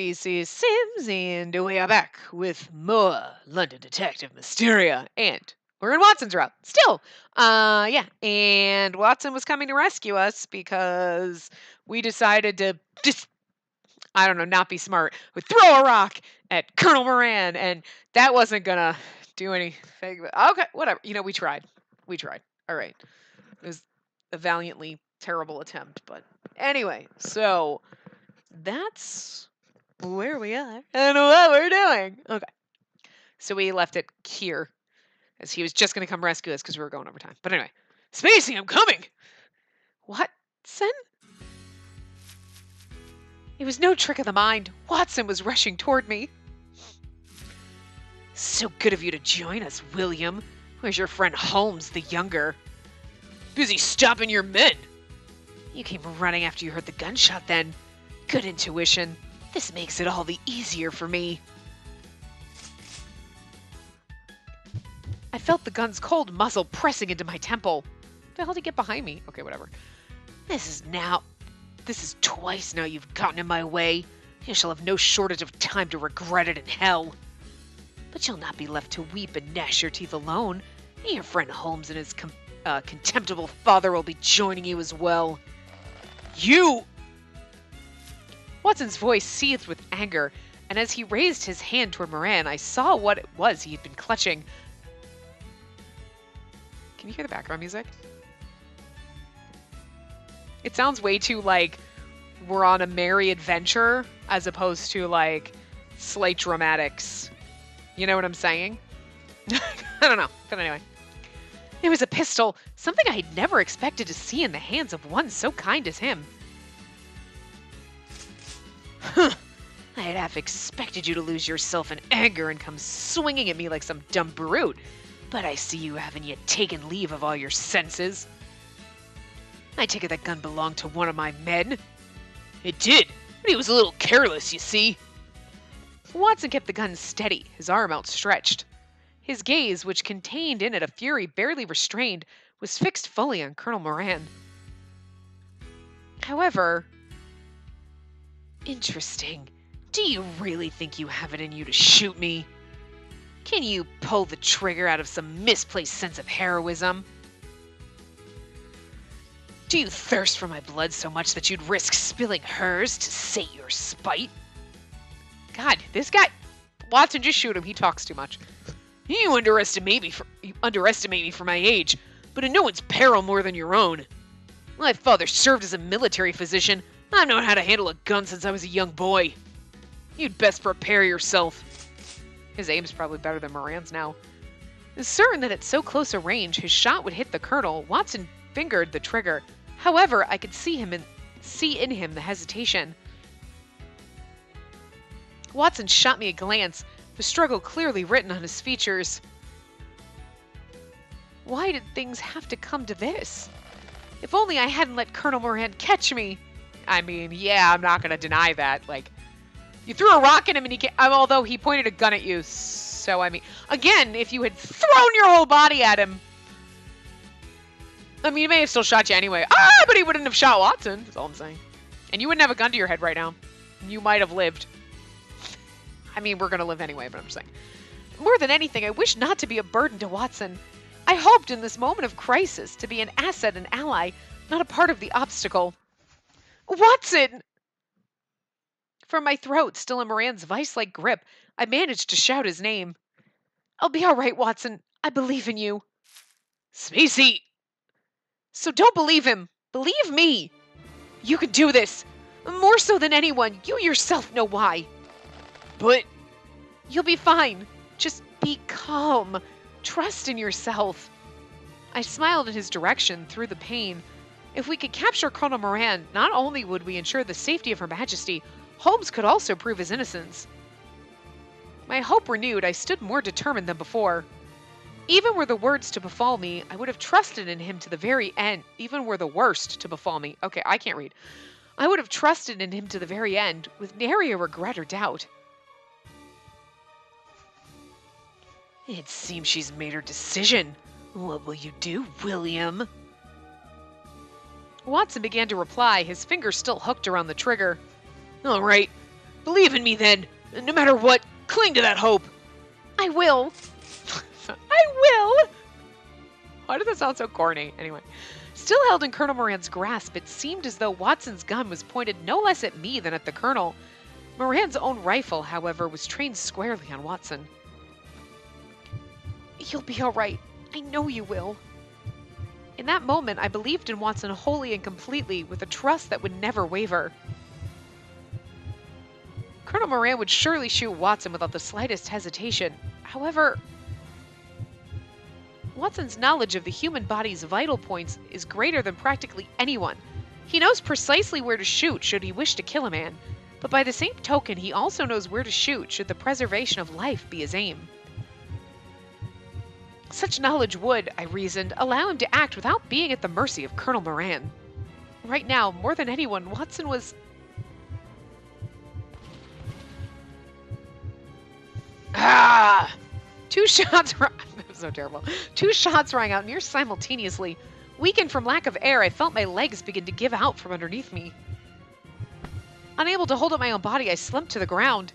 Spacey Sims, and we are back with more London Detective Mysteria. And we're in Watson's route. Still. Yeah. And Watson was coming to rescue us because we decided to just, I don't know, not be smart. We throw a rock at Colonel Moran, and that wasn't gonna do anything. Okay, whatever. We tried. We tried. All right. It was a valiantly terrible attempt, but anyway, so that's where we are and what we're doing. Okay. So we left it here as he was just going to come rescue us because we were going over time. But anyway, Spacey, I'm coming. Watson? It was no trick of the mind. Watson was rushing toward me. So good of you to join us, William. Where's your friend Holmes the younger? Busy stopping your men. You came running after you heard the gunshot then. Good intuition. This makes it all the easier for me. I felt the gun's cold muzzle pressing into my temple. The hell did he get behind me? Okay, whatever. This is twice now you've gotten in my way. You shall have no shortage of time to regret it in hell. But you'll not be left to weep and gnash your teeth alone. Your friend Holmes and his contemptible father will be joining you as well. You! Watson's voice seethed with anger, and as he raised his hand toward Moran, I saw what it was he had been clutching. Can you hear the background music? It sounds way too like we're on a merry adventure as opposed to like slight dramatics. You know what I'm saying? I don't know, but anyway. It was a pistol, something I had never expected to see in the hands of one so kind as him. Huh. I had half expected you to lose yourself in anger and come swinging at me like some dumb brute, but I see you haven't yet taken leave of all your senses. I take it that gun belonged to one of my men. It did, but he was a little careless, you see. Watson kept the gun steady, his arm outstretched. His gaze, which contained in it a fury barely restrained, was fixed fully on Colonel Moran. However, interesting. Do you really think you have it in you to shoot me? Can you pull the trigger out of some misplaced sense of heroism? Do you thirst for my blood so much that you'd risk spilling hers to sate your spite? God, this guy... Watson, just shoot him. He talks too much. You underestimate me for my age, but in no one's peril more than your own. My father served as a military physician. I've known how to handle a gun since I was a young boy. You'd best prepare yourself. His aim's probably better than Moran's now. Certain that at so close a range his shot would hit the colonel, Watson fingered the trigger. However, I could see in him the hesitation. Watson shot me a glance, the struggle clearly written on his features. Why did things have to come to this? If only I hadn't let Colonel Moran catch me. I mean, yeah, I'm not going to deny that. Like, you threw a rock at him, and although he pointed a gun at you. So, I mean, again, if you had thrown your whole body at him, I mean, he may have still shot you anyway. But he wouldn't have shot Watson. That's all I'm saying. And you wouldn't have a gun to your head right now. You might have lived. I mean, we're going to live anyway, but I'm just saying. More than anything, I wish not to be a burden to Watson. I hoped in this moment of crisis to be an asset and ally, not a part of the obstacle. Watson! From my throat, still in Moran's vice-like grip, I managed to shout his name. I'll be all right, Watson. I believe in you. Spacey! So don't believe him. Believe me. You can do this. More so than anyone. You yourself know why. But you'll be fine. Just be calm. Trust in yourself. I smiled in his direction through the pain. If we could capture Colonel Moran, not only would we ensure the safety of Her Majesty, Holmes could also prove his innocence. My hope renewed, I stood more determined than before. Even were the words to befall me, I would have trusted in him to the very end. Even were the worst to befall me. Okay, I can't read. I would have trusted in him to the very end, with nary a regret or doubt. It seems she's made her decision. What will you do, William? Watson began to reply, his fingers still hooked around the trigger. All right. Believe in me then. No matter what, cling to that hope. I will. I will. Why does that sound so corny? Anyway. Still held in Colonel Moran's grasp, it seemed as though Watson's gun was pointed no less at me than at the Colonel. Moran's own rifle, however, was trained squarely on Watson. You'll be all right. I know you will. In that moment, I believed in Watson wholly and completely, with a trust that would never waver. Colonel Moran would surely shoot Watson without the slightest hesitation. However, Watson's knowledge of the human body's vital points is greater than practically anyone. He knows precisely where to shoot should he wish to kill a man, but by the same token, he also knows where to shoot should the preservation of life be his aim. Such knowledge would, I reasoned, allow him to act without being at the mercy of Colonel Moran. Right now, more than anyone, Watson was... Ah! Two shots so terrible. Two shots rang out near simultaneously. Weakened from lack of air, I felt my legs begin to give out from underneath me. Unable to hold up my own body, I slumped to the ground.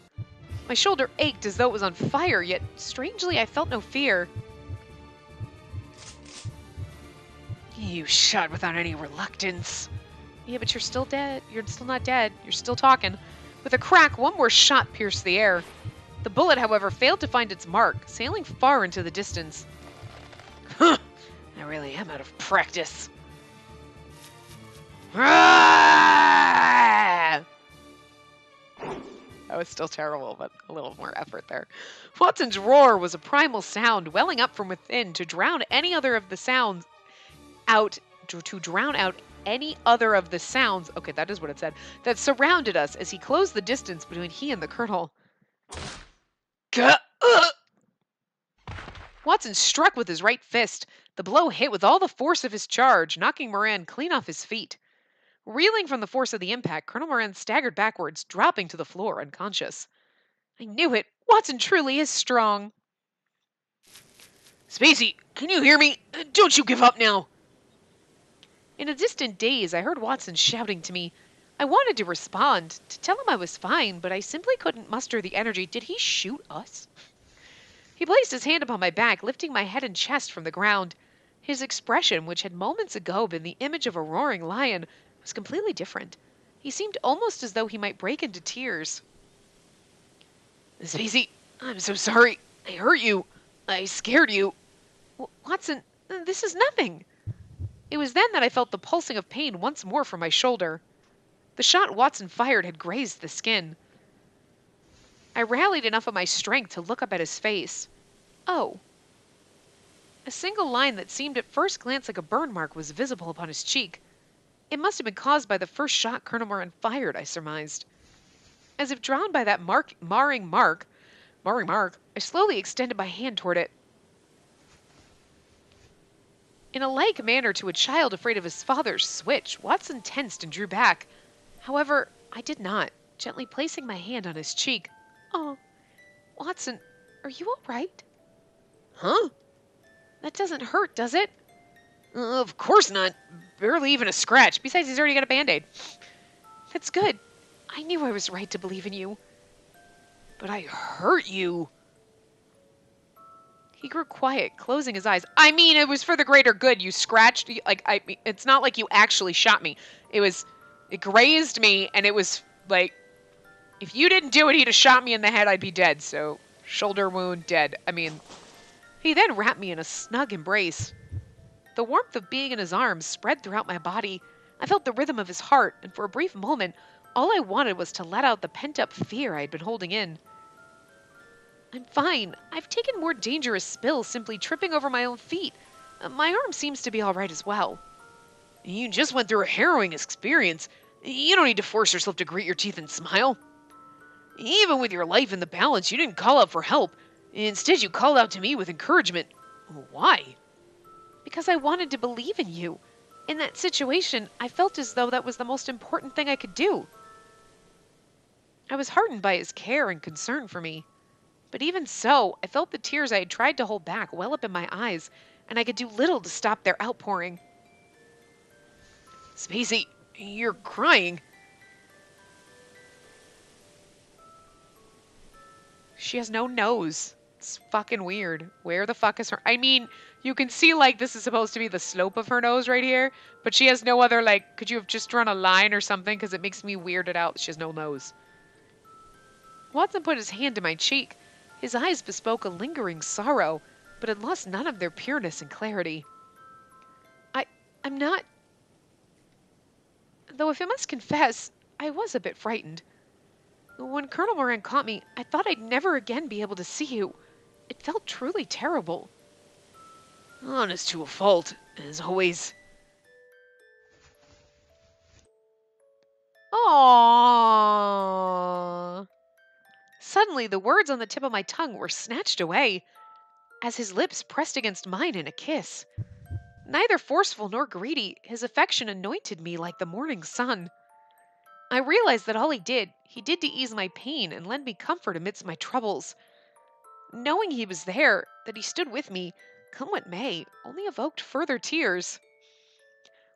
My shoulder ached as though it was on fire, yet strangely I felt no fear. You shot without any reluctance. Yeah, but you're still dead. You're still not dead. You're still talking. With a crack, one more shot pierced the air. The bullet, however, failed to find its mark, sailing far into the distance. Huh! I really am out of practice. Ah! That was still terrible, but a little more effort there. Watson's roar was a primal sound welling up from within to drown any other of the sounds out, to drown out any other of the sounds, okay, that is what it said, that surrounded us as he closed the distance between he and the Colonel. Watson struck with his right fist. The blow hit with all the force of his charge, knocking Moran clean off his feet. Reeling from the force of the impact, Colonel Moran staggered backwards, dropping to the floor unconscious. I knew it. Watson truly is strong. Spacey, can you hear me? Don't you give up now. In a distant daze, I heard Watson shouting to me. I wanted to respond, to tell him I was fine, but I simply couldn't muster the energy. Did he shoot us? He placed his hand upon my back, lifting my head and chest from the ground. His expression, which had moments ago been the image of a roaring lion, was completely different. He seemed almost as though he might break into tears. Spacey, I'm so sorry. I hurt you. I scared you. Watson, this is nothing. It was then that I felt the pulsing of pain once more from my shoulder. The shot Watson fired had grazed the skin. I rallied enough of my strength to look up at his face. Oh. A single line that seemed at first glance like a burn mark was visible upon his cheek. It must have been caused by the first shot Colonel Moran fired, I surmised. As if drawn by that marring mark, I slowly extended my hand toward it. In a like manner to a child afraid of his father's switch, Watson tensed and drew back. However, I did not, gently placing my hand on his cheek. Oh, Watson, are you all right? Huh? That doesn't hurt, does it? Of course not. Barely even a scratch. Besides, he's already got a Band-Aid. That's good. I knew I was right to believe in you. But I hurt you. He grew quiet, closing his eyes. I mean, it was for the greater good. You scratched, it's not like you actually shot me. It grazed me, and it was, like, if you didn't do it, he'd have shot me in the head, I'd be dead. So, shoulder wound, dead. I mean, he then wrapped me in a snug embrace. The warmth of being in his arms spread throughout my body. I felt the rhythm of his heart, and for a brief moment, all I wanted was to let out the pent-up fear I had been holding in. I'm fine. I've taken more dangerous spills simply tripping over my own feet. My arm seems to be all right as well. You just went through a harrowing experience. You don't need to force yourself to grit your teeth and smile. Even with your life in the balance, you didn't call out for help. Instead, you called out to me with encouragement. Why? Because I wanted to believe in you. In that situation, I felt as though that was the most important thing I could do. I was heartened by his care and concern for me. But even so, I felt the tears I had tried to hold back well up in my eyes, and I could do little to stop their outpouring. Spacey, you're crying. She has no nose. It's fucking weird. Where the fuck is her? I mean, you can see, like, this is supposed to be the slope of her nose right here, but she has no other, like, could you have just drawn a line or something? Because it makes me weirded out. She has no nose. Watson put his hand to my cheek. His eyes bespoke a lingering sorrow, but had lost none of their pureness and clarity. I'm not... Though if I must confess, I was a bit frightened. When Colonel Moran caught me, I thought I'd never again be able to see you. It felt truly terrible. Honest to a fault, as always. Aww. Suddenly, the words on the tip of my tongue were snatched away, as his lips pressed against mine in a kiss. Neither forceful nor greedy, his affection anointed me like the morning sun. I realized that all he did to ease my pain and lend me comfort amidst my troubles. Knowing he was there, that he stood with me, come what may, only evoked further tears.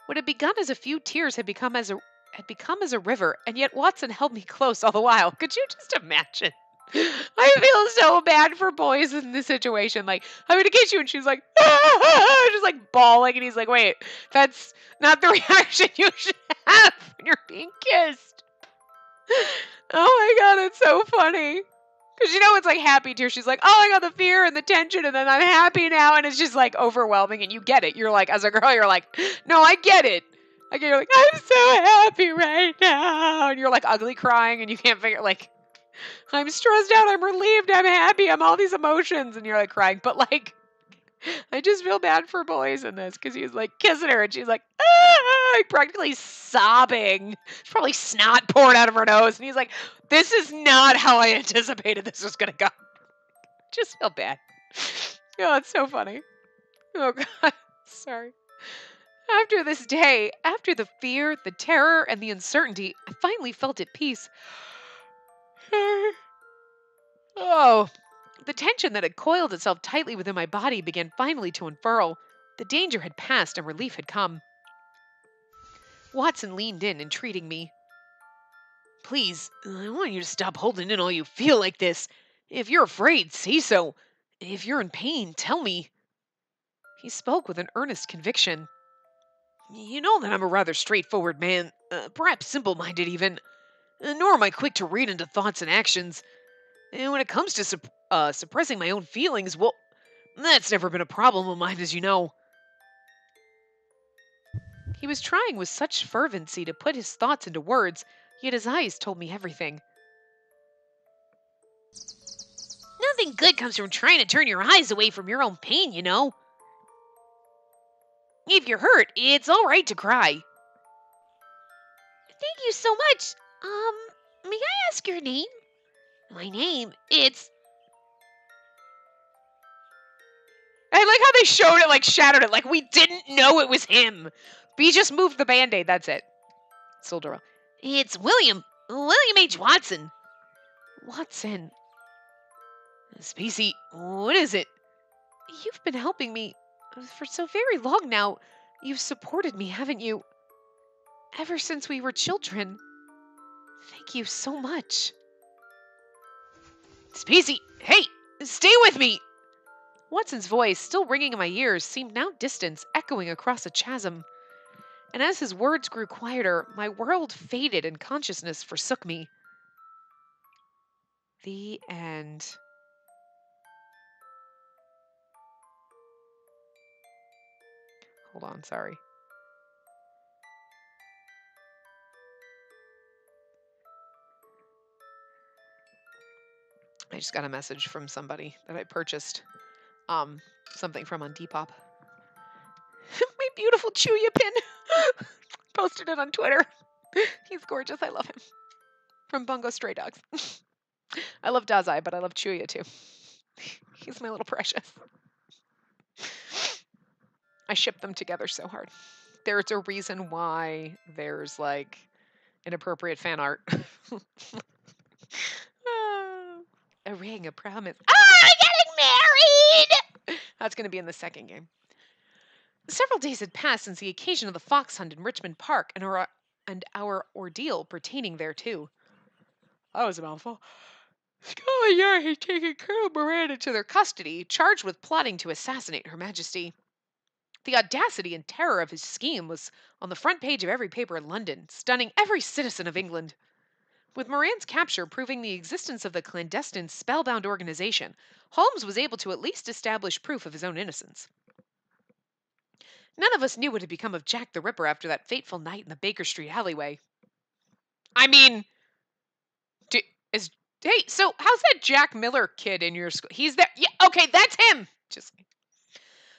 What had begun as a few tears had become as a river, and yet Watson held me close all the while. Could you just imagine? I feel so bad for boys in this situation. Like, I'm gonna kiss you, and she's like, just like bawling, and he's like, wait, that's not the reaction you should have when you're being kissed. Oh my god, it's so funny. Because it's like happy tears. She's like, oh, I got the fear and the tension, and then I'm happy now, and it's just like overwhelming, and you get it. You're like, as a girl, you're like, no, I get it. You're like, I'm so happy right now, and you're like ugly crying, and you can't figure, like, I'm stressed out, I'm relieved, I'm happy, I'm all these emotions, and you're like crying, but like, I just feel bad for boys in this, because he's like kissing her, and she's like, practically sobbing. She's probably snot pouring out of her nose, and he's like, this is not how I anticipated this was gonna go. Just feel bad. Oh, it's so funny. Oh god, sorry. After this day, after the fear, the terror, and the uncertainty, I finally felt at peace. Oh, the tension that had coiled itself tightly within my body began finally to unfurl. The danger had passed and relief had come. Watson leaned in, entreating me. Please, I want you to stop holding in all you feel like this. If you're afraid, say so. If you're in pain, tell me. He spoke with an earnest conviction. You know that I'm a rather straightforward man, perhaps simple-minded even, nor am I quick to read into thoughts and actions. And when it comes to suppressing my own feelings, well, that's never been a problem of mine, as you know. He was trying with such fervency to put his thoughts into words, yet his eyes told me everything. Nothing good comes from trying to turn your eyes away from your own pain, you know. If you're hurt, it's all right to cry. Thank you so much. May I ask your name? My name, it's... I like how they showed it, like, shadowed it, like we didn't know it was him. We just moved the Band-Aid, that's it. Silderella. It's William H. Watson. Watson. Spacey, what is it? You've been helping me for so very long now. You've supported me, haven't you? Ever since we were children. Thank you so much. Spacey, hey, stay with me! Watson's voice, still ringing in my ears, seemed now distant, echoing across a chasm. And as his words grew quieter, my world faded and consciousness forsook me. The end. Hold on, sorry. I just got a message from somebody that I purchased something from on Depop. My beautiful Chuya pin. Posted it on Twitter. He's gorgeous. I love him. From Bungo Stray Dogs. I love Dazai, but I love Chuya too. He's my little precious. I ship them together so hard. There's a reason why there's like inappropriate fan art. A ring, a promise. Oh, I'm getting married! That's going to be in the second game. Several days had passed since the occasion of the fox hunt in Richmond Park and our ordeal pertaining thereto. That was a mouthful. Scotland Yard had taken Colonel Moran into their custody, charged with plotting to assassinate Her Majesty. The audacity and terror of his scheme was on the front page of every paper in London, stunning every citizen of England. With Moran's capture proving the existence of the clandestine, spellbound organization, Holmes was able to at least establish proof of his own innocence. None of us knew what had become of Jack the Ripper after that fateful night in the Baker Street alleyway. I mean, hey, so how's that Jack Miller kid in your school? He's there. Yeah, okay, that's him. Just.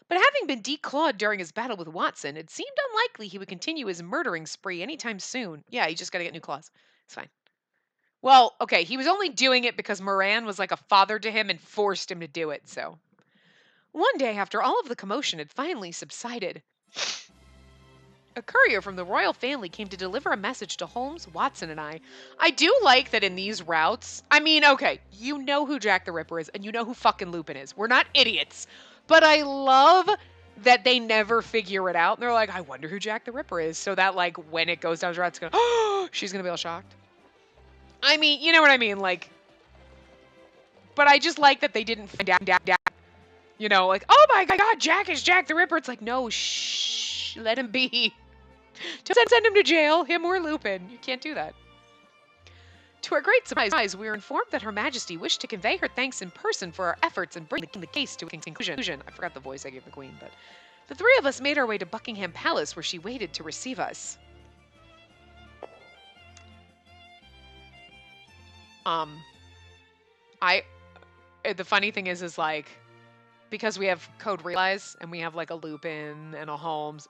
But having been declawed during his battle with Watson, it seemed unlikely he would continue his murdering spree anytime soon. Yeah, he just got to get new claws. It's fine. Well, okay, he was only doing it because Moran was like a father to him and forced him to do it, so. One day, after all of the commotion had finally subsided, a courier from the royal family came to deliver a message to Holmes, Watson, and I. I do like that in these routes, I mean, okay, you know who Jack the Ripper is, and you know who fucking Lupin is. We're not idiots. But I love that they never figure it out. And they're like, I wonder who Jack the Ripper is. So that, like, when it goes down the route, it's going, oh, she's going to be all shocked. I mean, you know what I mean? Like, but I just like that they didn't find out, you know, like, oh my God, Jack is Jack the Ripper. It's like, no, shh, let him be. Don't send him to jail, him or Lupin. You can't do that. To our great surprise, we were informed that Her Majesty wished to convey her thanks in person for our efforts in bringing the case to a conclusion. I forgot the voice I gave the Queen, but the three of us made our way to Buckingham Palace, where she waited to receive us. The funny thing is like, because we have Code Realize and we have like a Lupin and a Holmes,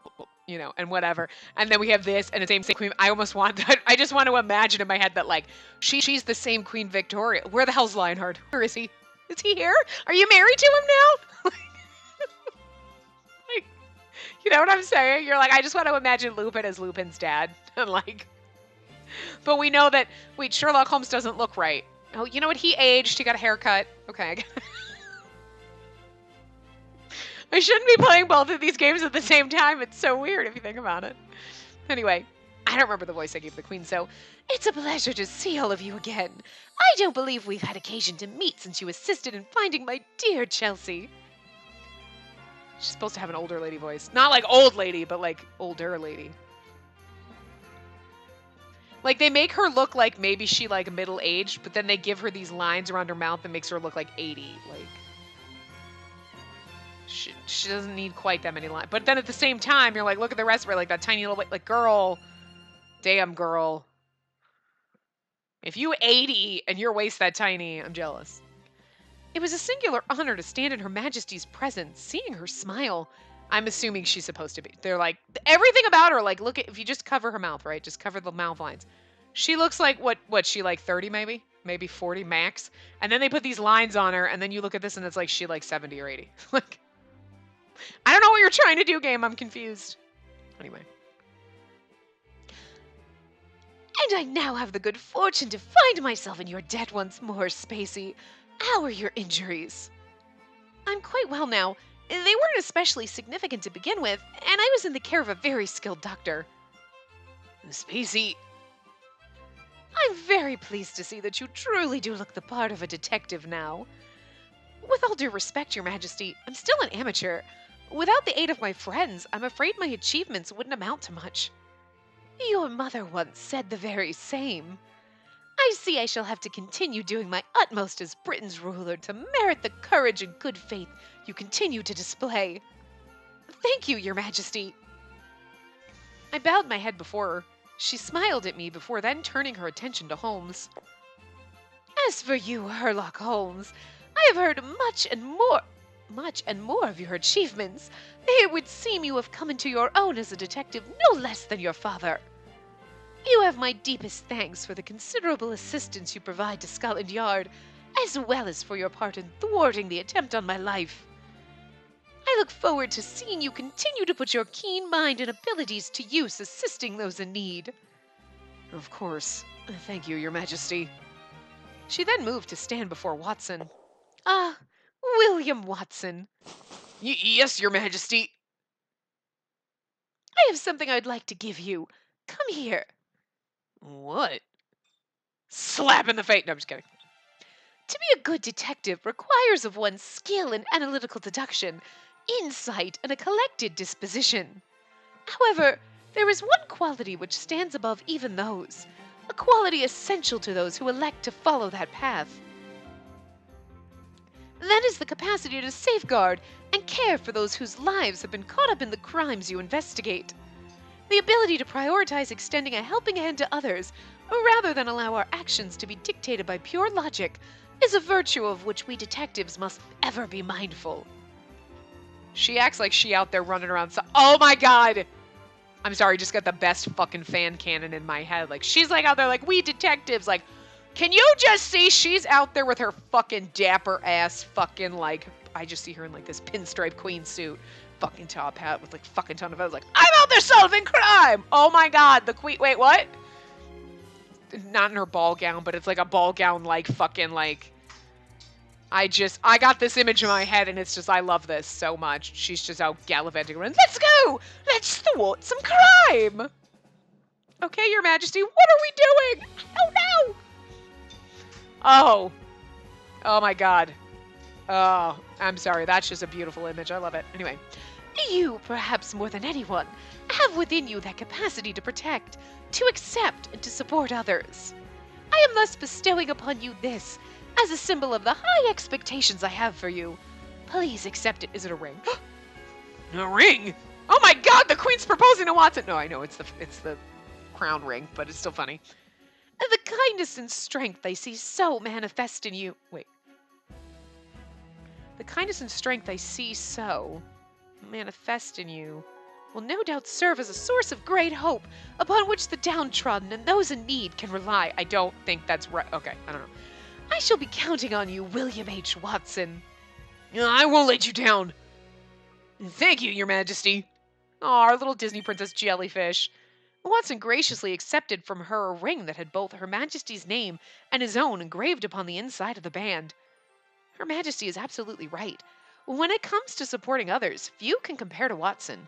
you know, and whatever, and then we have this and the same Queen. I almost want that. I just want to imagine in my head that like she's the same Queen Victoria. Where the hell's Lionheart? Where is he? Is he here? Are you married to him now? Like, you know what I'm saying? You're like, I just want to imagine Lupin as Lupin's dad, and like, but we know that Sherlock Holmes doesn't look right. Oh, you know what? He aged. He got a haircut. Okay. I shouldn't be playing both of these games at the same time. It's so weird if you think about it. Anyway, I don't remember the voice I gave the Queen, so it's a pleasure to see all of you again. I don't believe we've had occasion to meet since you assisted in finding my dear Chelsea. She's supposed to have an older lady voice. Not like old lady, but like older lady. Like, they make her look like maybe she, like, middle-aged, but then they give her these lines around her mouth that makes her look like 80. Like, she doesn't need quite that many lines. But then at the same time, you're like, look at the rest of her, like, that tiny little, like, girl. Damn, girl. If you 80 and your waist that tiny, I'm jealous. It was a singular honor to stand in Her Majesty's presence, seeing her smile. I'm assuming she's supposed to be. They're like, everything about her, like, look at, if you just cover her mouth, right? Just cover the mouth lines. She looks like, what she like 30 maybe? Maybe 40 max. And then they put these lines on her, and then you look at this and it's like she like 70 or 80. Like, I don't know what you're trying to do, game. I'm confused. Anyway. And I now have the good fortune to find myself in your debt once more, Spacey. How are your injuries? I'm quite well now. They weren't especially significant to begin with, and I was in the care of a very skilled doctor. Spacey, I'm very pleased to see that you truly do look the part of a detective now. With all due respect, Your Majesty, I'm still an amateur. Without the aid of my friends, I'm afraid my achievements wouldn't amount to much. Your mother once said the very same. I see I shall have to continue doing my utmost as Britain's ruler to merit the courage and good faith you continue to display. Thank you, Your Majesty. I bowed my head before her. She smiled at me before then turning her attention to Holmes. As for you, Herlock Holmes, I have heard much and more of your achievements. It would seem you have come into your own as a detective no less than your father. You have my deepest thanks for the considerable assistance you provide to Scotland Yard, as well as for your part in thwarting the attempt on my life. I look forward to seeing you continue to put your keen mind and abilities to use assisting those in need. Of course. Thank you, Your Majesty. She then moved to stand before Watson. Ah, William Watson. Yes, Your Majesty. I have something I'd like to give you. Come here. What? Slap in the face. No, I'm just kidding. To be a good detective requires of one skill in analytical deduction, insight, and a collected disposition. However, there is one quality which stands above even those, a quality essential to those who elect to follow that path. That is the capacity to safeguard and care for those whose lives have been caught up in the crimes you investigate. The ability to prioritize extending a helping hand to others, rather than allow our actions to be dictated by pure logic, is a virtue of which we detectives must ever be mindful. She acts like she out there running around. Oh my god! I'm sorry, just got the best fucking fan cannon in my head. Like, she's like out there like, we detectives, like, can you just see she's out there with her fucking dapper ass fucking like, I just see her in like this pinstripe queen suit, fucking top hat with like fucking ton of feathers, like, I'm out there solving crime! Oh my god, the queen, wait, what? Not in her ball gown, but it's like a ball gown like fucking like, I got this image in my head and it's just, I love this so much. She's just out gallivanting around. Let's go! Let's thwart some crime! Okay, Your Majesty, what are we doing? I don't know! Oh. Oh my god. Oh, I'm sorry, that's just a beautiful image. I love it. Anyway. You, perhaps more than anyone, have within you that capacity to protect, to accept, and to support others. I am thus bestowing upon you this, as a symbol of the high expectations I have for you. Please accept it. Is it a ring? A ring? Oh my god, the Queen's proposing to Watson! No, I know, it's the crown ring, but it's still funny. The kindness and strength I see so manifest in you. Wait. The kindness and strength I see so manifest in you will no doubt serve as a source of great hope upon which the downtrodden and those in need can rely. I don't think that's right. Okay, I don't know. I shall be counting on you, William H. Watson. I won't let you down. Thank you, Your Majesty. Oh, our little Disney princess jellyfish. Watson graciously accepted from her a ring that had both Her Majesty's name and his own engraved upon the inside of the band. Her Majesty is absolutely right. When it comes to supporting others, few can compare to Watson.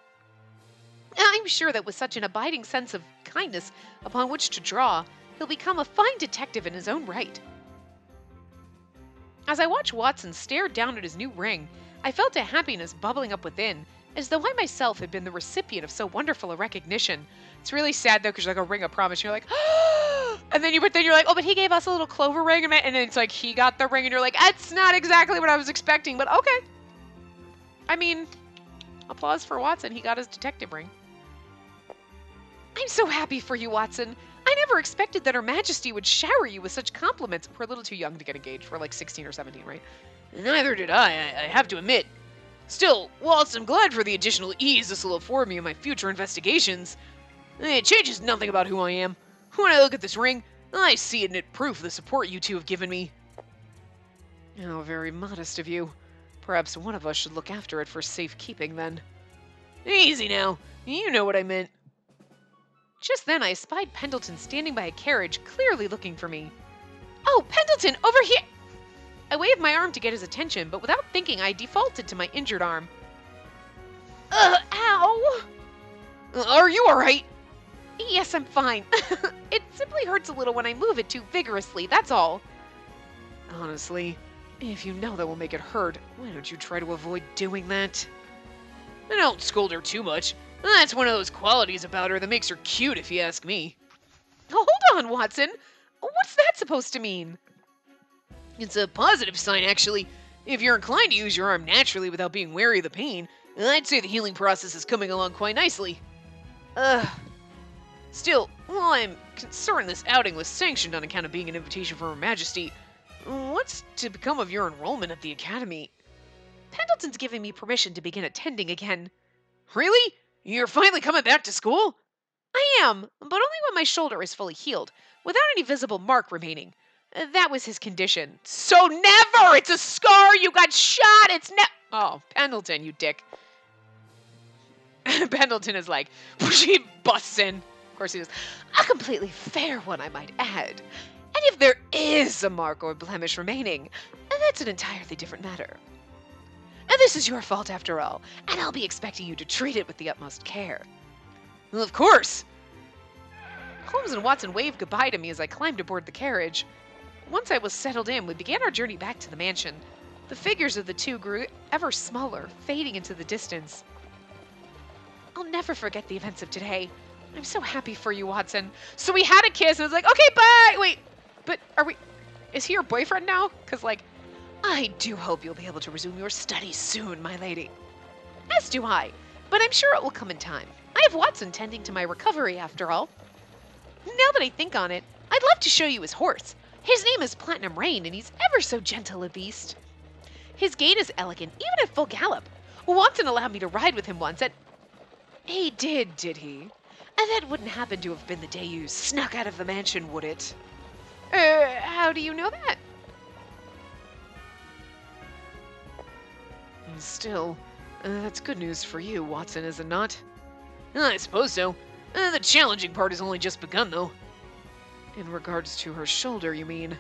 I'm sure that with such an abiding sense of kindness upon which to draw, he'll become a fine detective in his own right. As I watched Watson stare down at his new ring, I felt a happiness bubbling up within, as though I myself had been the recipient of so wonderful a recognition. It's really sad though, because you're like a ring of promise, and you're like, and then you're like, oh, but he gave us a little clover ring, and it's like he got the ring, and you're like, that's not exactly what I was expecting, but okay. I mean, applause for Watson. He got his detective ring. I'm so happy for you, Watson. I never expected that Her Majesty would shower you with such compliments. We're a little too young to get engaged. We're like 16 or 17, right? Neither did I have to admit. Still, whilst I'm glad for the additional ease this will afford me in my future investigations, it changes nothing about who I am. When I look at this ring, I see in it proof of the support you two have given me. How very modest of you. Perhaps one of us should look after it for safekeeping, then. Easy now. You know what I meant. Just then I spied Pendleton standing by a carriage, clearly looking for me. Oh, Pendleton, over here! I waved my arm to get his attention, but without thinking, I defaulted to my injured arm. Ow! Are you alright? Yes, I'm fine. It simply hurts a little when I move it too vigorously, that's all. Honestly, if you know that will make it hurt, why don't you try to avoid doing that? I don't scold her too much. That's one of those qualities about her that makes her cute, if you ask me. Hold on, Watson. What's that supposed to mean? It's a positive sign, actually. If you're inclined to use your arm naturally without being wary of the pain, I'd say the healing process is coming along quite nicely. Still, while I'm concerned this outing was sanctioned on account of being an invitation from Her Majesty, what's to become of your enrollment at the Academy? Pendleton's giving me permission to begin attending again. Really? You're finally coming back to school? I am, but only when my shoulder is fully healed, without any visible mark remaining. That was his condition. So never! It's a scar! You got shot! It's Oh, Pendleton, you dick. Pendleton is like, he busts in. Of course he does. A completely fair one, I might add. And if there is a mark or blemish remaining, that's an entirely different matter. And this is your fault after all, and I'll be expecting you to treat it with the utmost care. Well, of course! Holmes and Watson waved goodbye to me as I climbed aboard the carriage. Once I was settled in, we began our journey back to the mansion. The figures of the two grew ever smaller, fading into the distance. I'll never forget the events of today. I'm so happy for you, Watson. So we had a kiss, and I was like, okay, bye! Wait, but is he your boyfriend now? Because, like, I do hope you'll be able to resume your studies soon, my lady. As do I, but I'm sure it will come in time. I have Watson tending to my recovery, after all. Now that I think on it, I'd love to show you his horse. His name is Platinum Rain, and he's ever so gentle a beast. His gait is elegant, even at full gallop. Watson allowed me to ride with him once at... He did he? And that wouldn't happen to have been the day you snuck out of the mansion, would it? How do you know that? Still, that's good news for you, Watson, is it not? I suppose so. The challenging part has only just begun, though. In regards to her shoulder, you mean?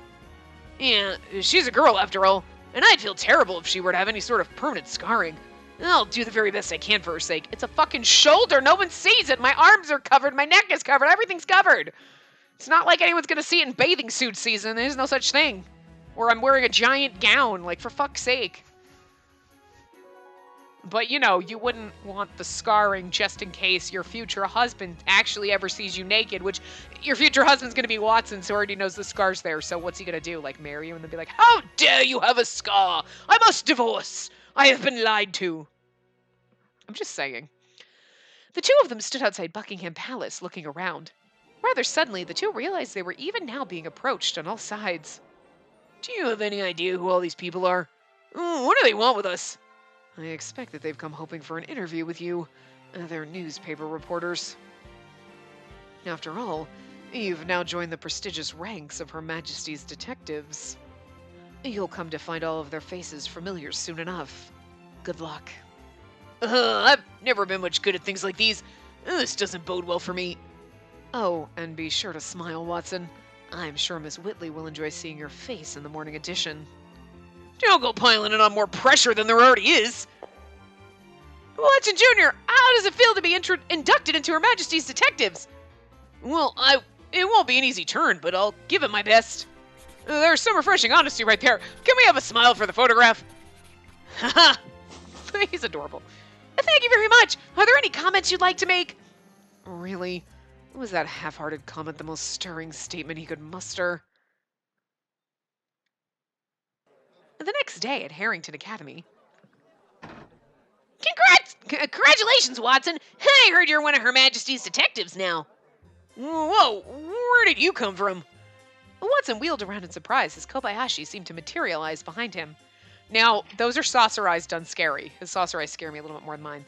Yeah, she's a girl, after all, and I'd feel terrible if she were to have any sort of permanent scarring. I'll do the very best I can for her sake. It's a fucking shoulder. No one sees it. My arms are covered. My neck is covered. Everything's covered. It's not like anyone's going to see it in bathing suit season. There's no such thing. Or I'm wearing a giant gown. Like, for fuck's sake. But, you know, you wouldn't want the scarring just in case your future husband actually ever sees you naked, which your future husband's going to be Watson, so already knows the scar's there. So what's he going to do? Like, marry you and then be like, how dare you have a scar? I must divorce. I have been lied to. I'm just saying. The two of them stood outside Buckingham Palace, looking around. Rather suddenly, the two realized they were even now being approached on all sides. Do you have any idea who all these people are? What do they want with us? I expect that they've come hoping for an interview with you. They're newspaper reporters. After all, you've now joined the prestigious ranks of Her Majesty's detectives. You'll come to find all of their faces familiar soon enough. Good luck. I've never been much good at things like these. This doesn't bode well for me. Oh, and be sure to smile, Watson. I'm sure Miss Whitley will enjoy seeing your face in the morning edition. Don't go piling it on more pressure than there already is. Watson Jr., how does it feel to be inducted into Her Majesty's detectives? Well, it won't be an easy turn, but I'll give it my best. There's some refreshing honesty right there. Can we have a smile for the photograph? Haha. He's adorable. Thank you very much. Are there any comments you'd like to make? Really? Was that half-hearted comment the most stirring statement he could muster? The next day at Harrington Academy. Congratulations, Watson. I heard you're one of Her Majesty's detectives now. Whoa, where did you come from? Watson wheeled around in surprise as Kobayashi seemed to materialize behind him. Now, those are saucer eyes done scary. His saucer eyes scare me a little bit more than mine.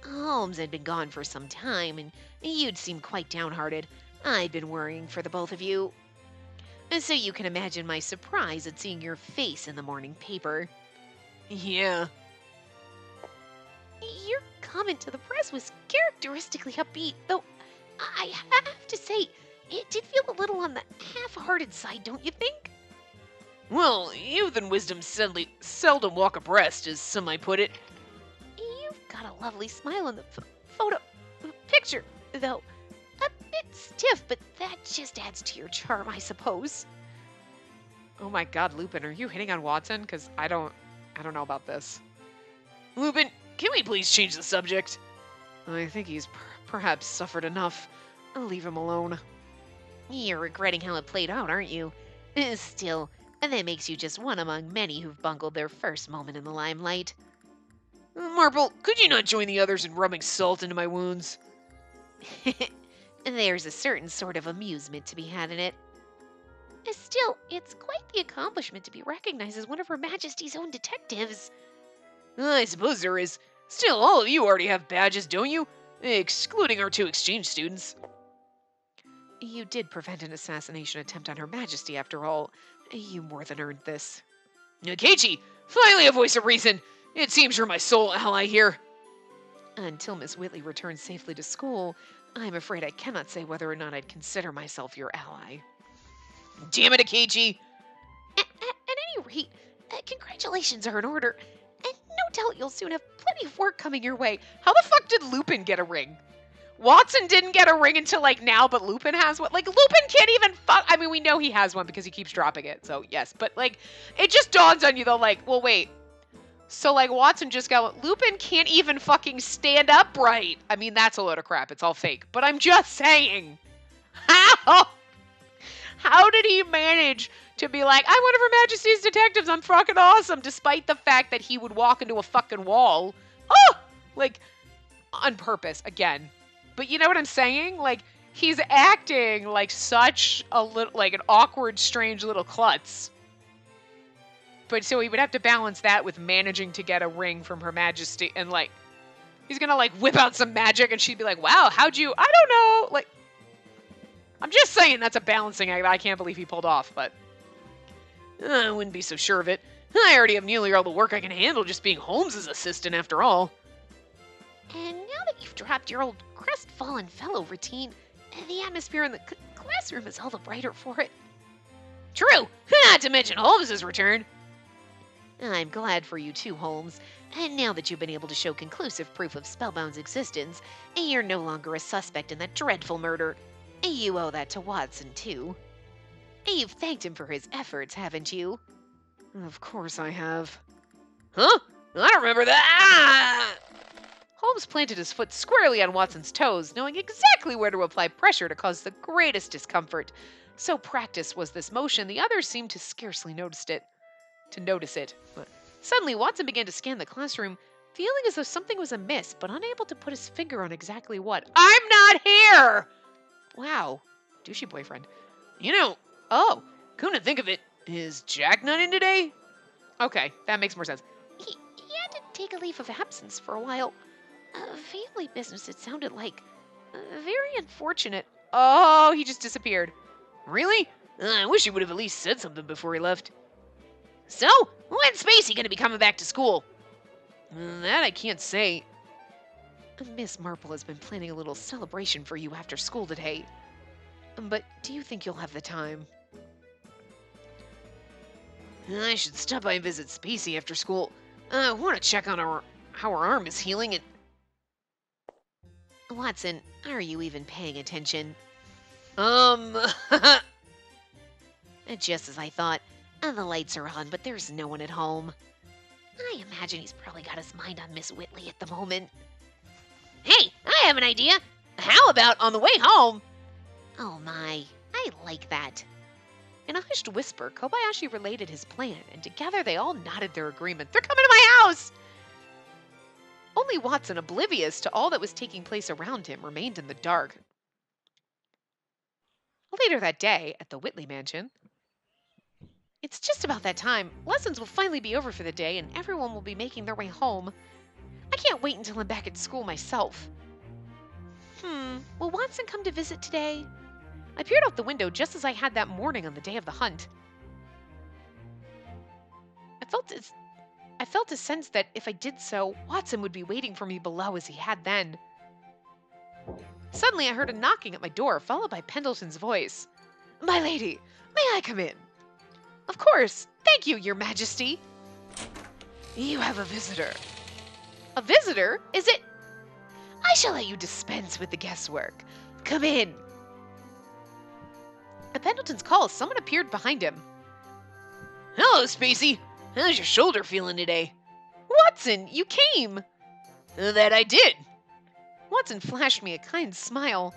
Holmes had been gone for some time, and you'd seemed quite downhearted. I'd been worrying for the both of you. So you can imagine my surprise at seeing your face in the morning paper. Yeah. Your comment to the press was characteristically upbeat, though I have to say, it did feel a little on the half-hearted side, don't you think? Well, youth and wisdom seldom walk abreast, as some might put it. You've got a lovely smile in the picture, though. A bit stiff, but that just adds to your charm, I suppose. Oh my god, Lupin, are you hitting on Watson? Because I don't know about this. Lupin, can we please change the subject? I think he's perhaps suffered enough. I'll leave him alone. You're regretting how it played out, aren't you? Still, that makes you just one among many who've bungled their first moment in the limelight. Marple, could you not join the others in rubbing salt into my wounds? There's a certain sort of amusement to be had in it. Still, it's quite the accomplishment to be recognized as one of Her Majesty's own detectives. I suppose there is. Still, all of you already have badges, don't you? Excluding our 2 exchange students. You did prevent an assassination attempt on Her Majesty, after all. You more than earned this. Keiichi, finally a voice of reason. It seems you're my sole ally here. Until Miss Whitley returns safely to school, I'm afraid I cannot say whether or not I'd consider myself your ally. Damn it, Keiichi! At any rate, congratulations are in order, and no doubt you'll soon have plenty of work coming your way. How the fuck did Lupin get a ring? Watson didn't get a ring until like now, but Lupin has one. Like Lupin can't even fuck. I mean, we know he has one because he keeps dropping it. So yes, but like it just dawns on you though. Like, well, wait. So like Watson just got Lupin can't even fucking stand upright. I mean, that's a load of crap. It's all fake. But I'm just saying, how did he manage to be like, I'm one of Her Majesty's detectives. I'm fucking awesome, despite the fact that he would walk into a fucking wall. Oh, like on purpose again. But you know what I'm saying? Like, he's acting like such a little, like an awkward, strange little klutz. But so he would have to balance that with managing to get a ring from Her Majesty. And like, he's gonna like whip out some magic and she'd be like, wow, how'd you, I don't know. Like, I'm just saying that's a balancing act I can't believe he pulled off, but I wouldn't be so sure of it. I already have nearly all the work I can handle just being Holmes's assistant after all. And now that you've dropped your old crestfallen fellow routine, the atmosphere in the classroom is all the brighter for it. True, not to mention Holmes's return. I'm glad for you too, Holmes. And now that you've been able to show conclusive proof of Spellbound's existence, you're no longer a suspect in that dreadful murder. You owe that to Watson, too. You've thanked him for his efforts, haven't you? Of course I have. Huh? I don't remember that! Holmes planted his foot squarely on Watson's toes, knowing exactly where to apply pressure to cause the greatest discomfort. So practiced was this motion, the others seemed to scarcely notice it. Suddenly, Watson began to scan the classroom, feeling as though something was amiss, but unable to put his finger on exactly what. I'm not here! Wow, douchey boyfriend. You know, oh, come to think of it, is Jack not in today? Okay, that makes more sense. He had to take a leave of absence for a while. Family business, it sounded like. Very unfortunate. Oh, he just disappeared. Really? I wish he would have at least said something before he left. So, when's Spacey going to be coming back to school? That I can't say. Miss Marple has been planning a little celebration for you after school today. But do you think you'll have the time? I should stop by and visit Spacey after school. I want to check on how her arm is healing and... Watson, are you even paying attention? Just as I thought. The lights are on, but there's no one at home. I imagine he's probably got his mind on Miss Whitley at the moment. Hey, I have an idea. How about on the way home? Oh my, I like that. In a hushed whisper, Kobayashi related his plan, and together they all nodded their agreement. They're coming to my house! Only Watson, oblivious to all that was taking place around him, remained in the dark. Later that day, at the Whitley mansion, it's just about that time. Lessons will finally be over for the day, and everyone will be making their way home. I can't wait until I'm back at school myself. Will Watson come to visit today? I peered out the window just as I had that morning on the day of the hunt. I felt a sense that if I did so, Watson would be waiting for me below as he had then. Suddenly I heard a knocking at my door, followed by Pendleton's voice. My lady, may I come in? Of course. Thank you, Your Majesty. You have a visitor. A visitor? Is it? I shall let you dispense with the guesswork. Come in. At Pendleton's call, someone appeared behind him. Hello, Spacey. How's your shoulder feeling today? Watson, you came. That I did. Watson flashed me a kind smile.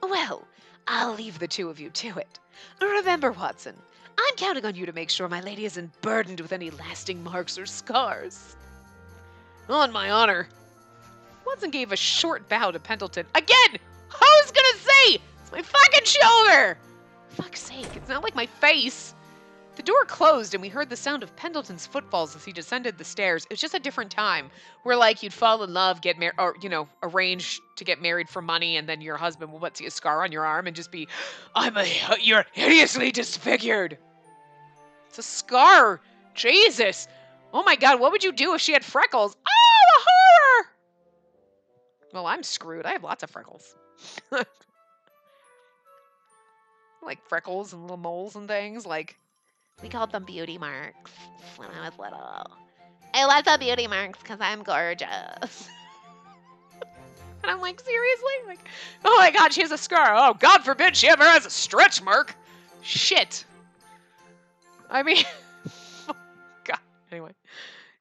Well, I'll leave the two of you to it. Remember, Watson, I'm counting on you to make sure my lady isn't burdened with any lasting marks or scars. On my honor. Watson gave a short bow to Pendleton. Again! I was gonna say! It's my fucking shoulder! Fuck's sake, it's not like my face. The door closed and we heard the sound of Pendleton's footfalls as he descended the stairs. It was just a different time where, like, you'd fall in love, get married, or, you know, arrange to get married for money, and then your husband will see a scar on your arm and just be, you're hideously disfigured. It's a scar. Jesus. Oh my God, what would you do if she had freckles? Oh, the horror! Well, I'm screwed. I have lots of freckles. Like freckles and little moles and things, like... We called them beauty marks when I was little. I love the beauty marks because I'm gorgeous. And I'm like, seriously? Like, oh my god, she has a scar. Oh, God forbid she ever has a stretch mark. Shit. I mean, God. Anyway.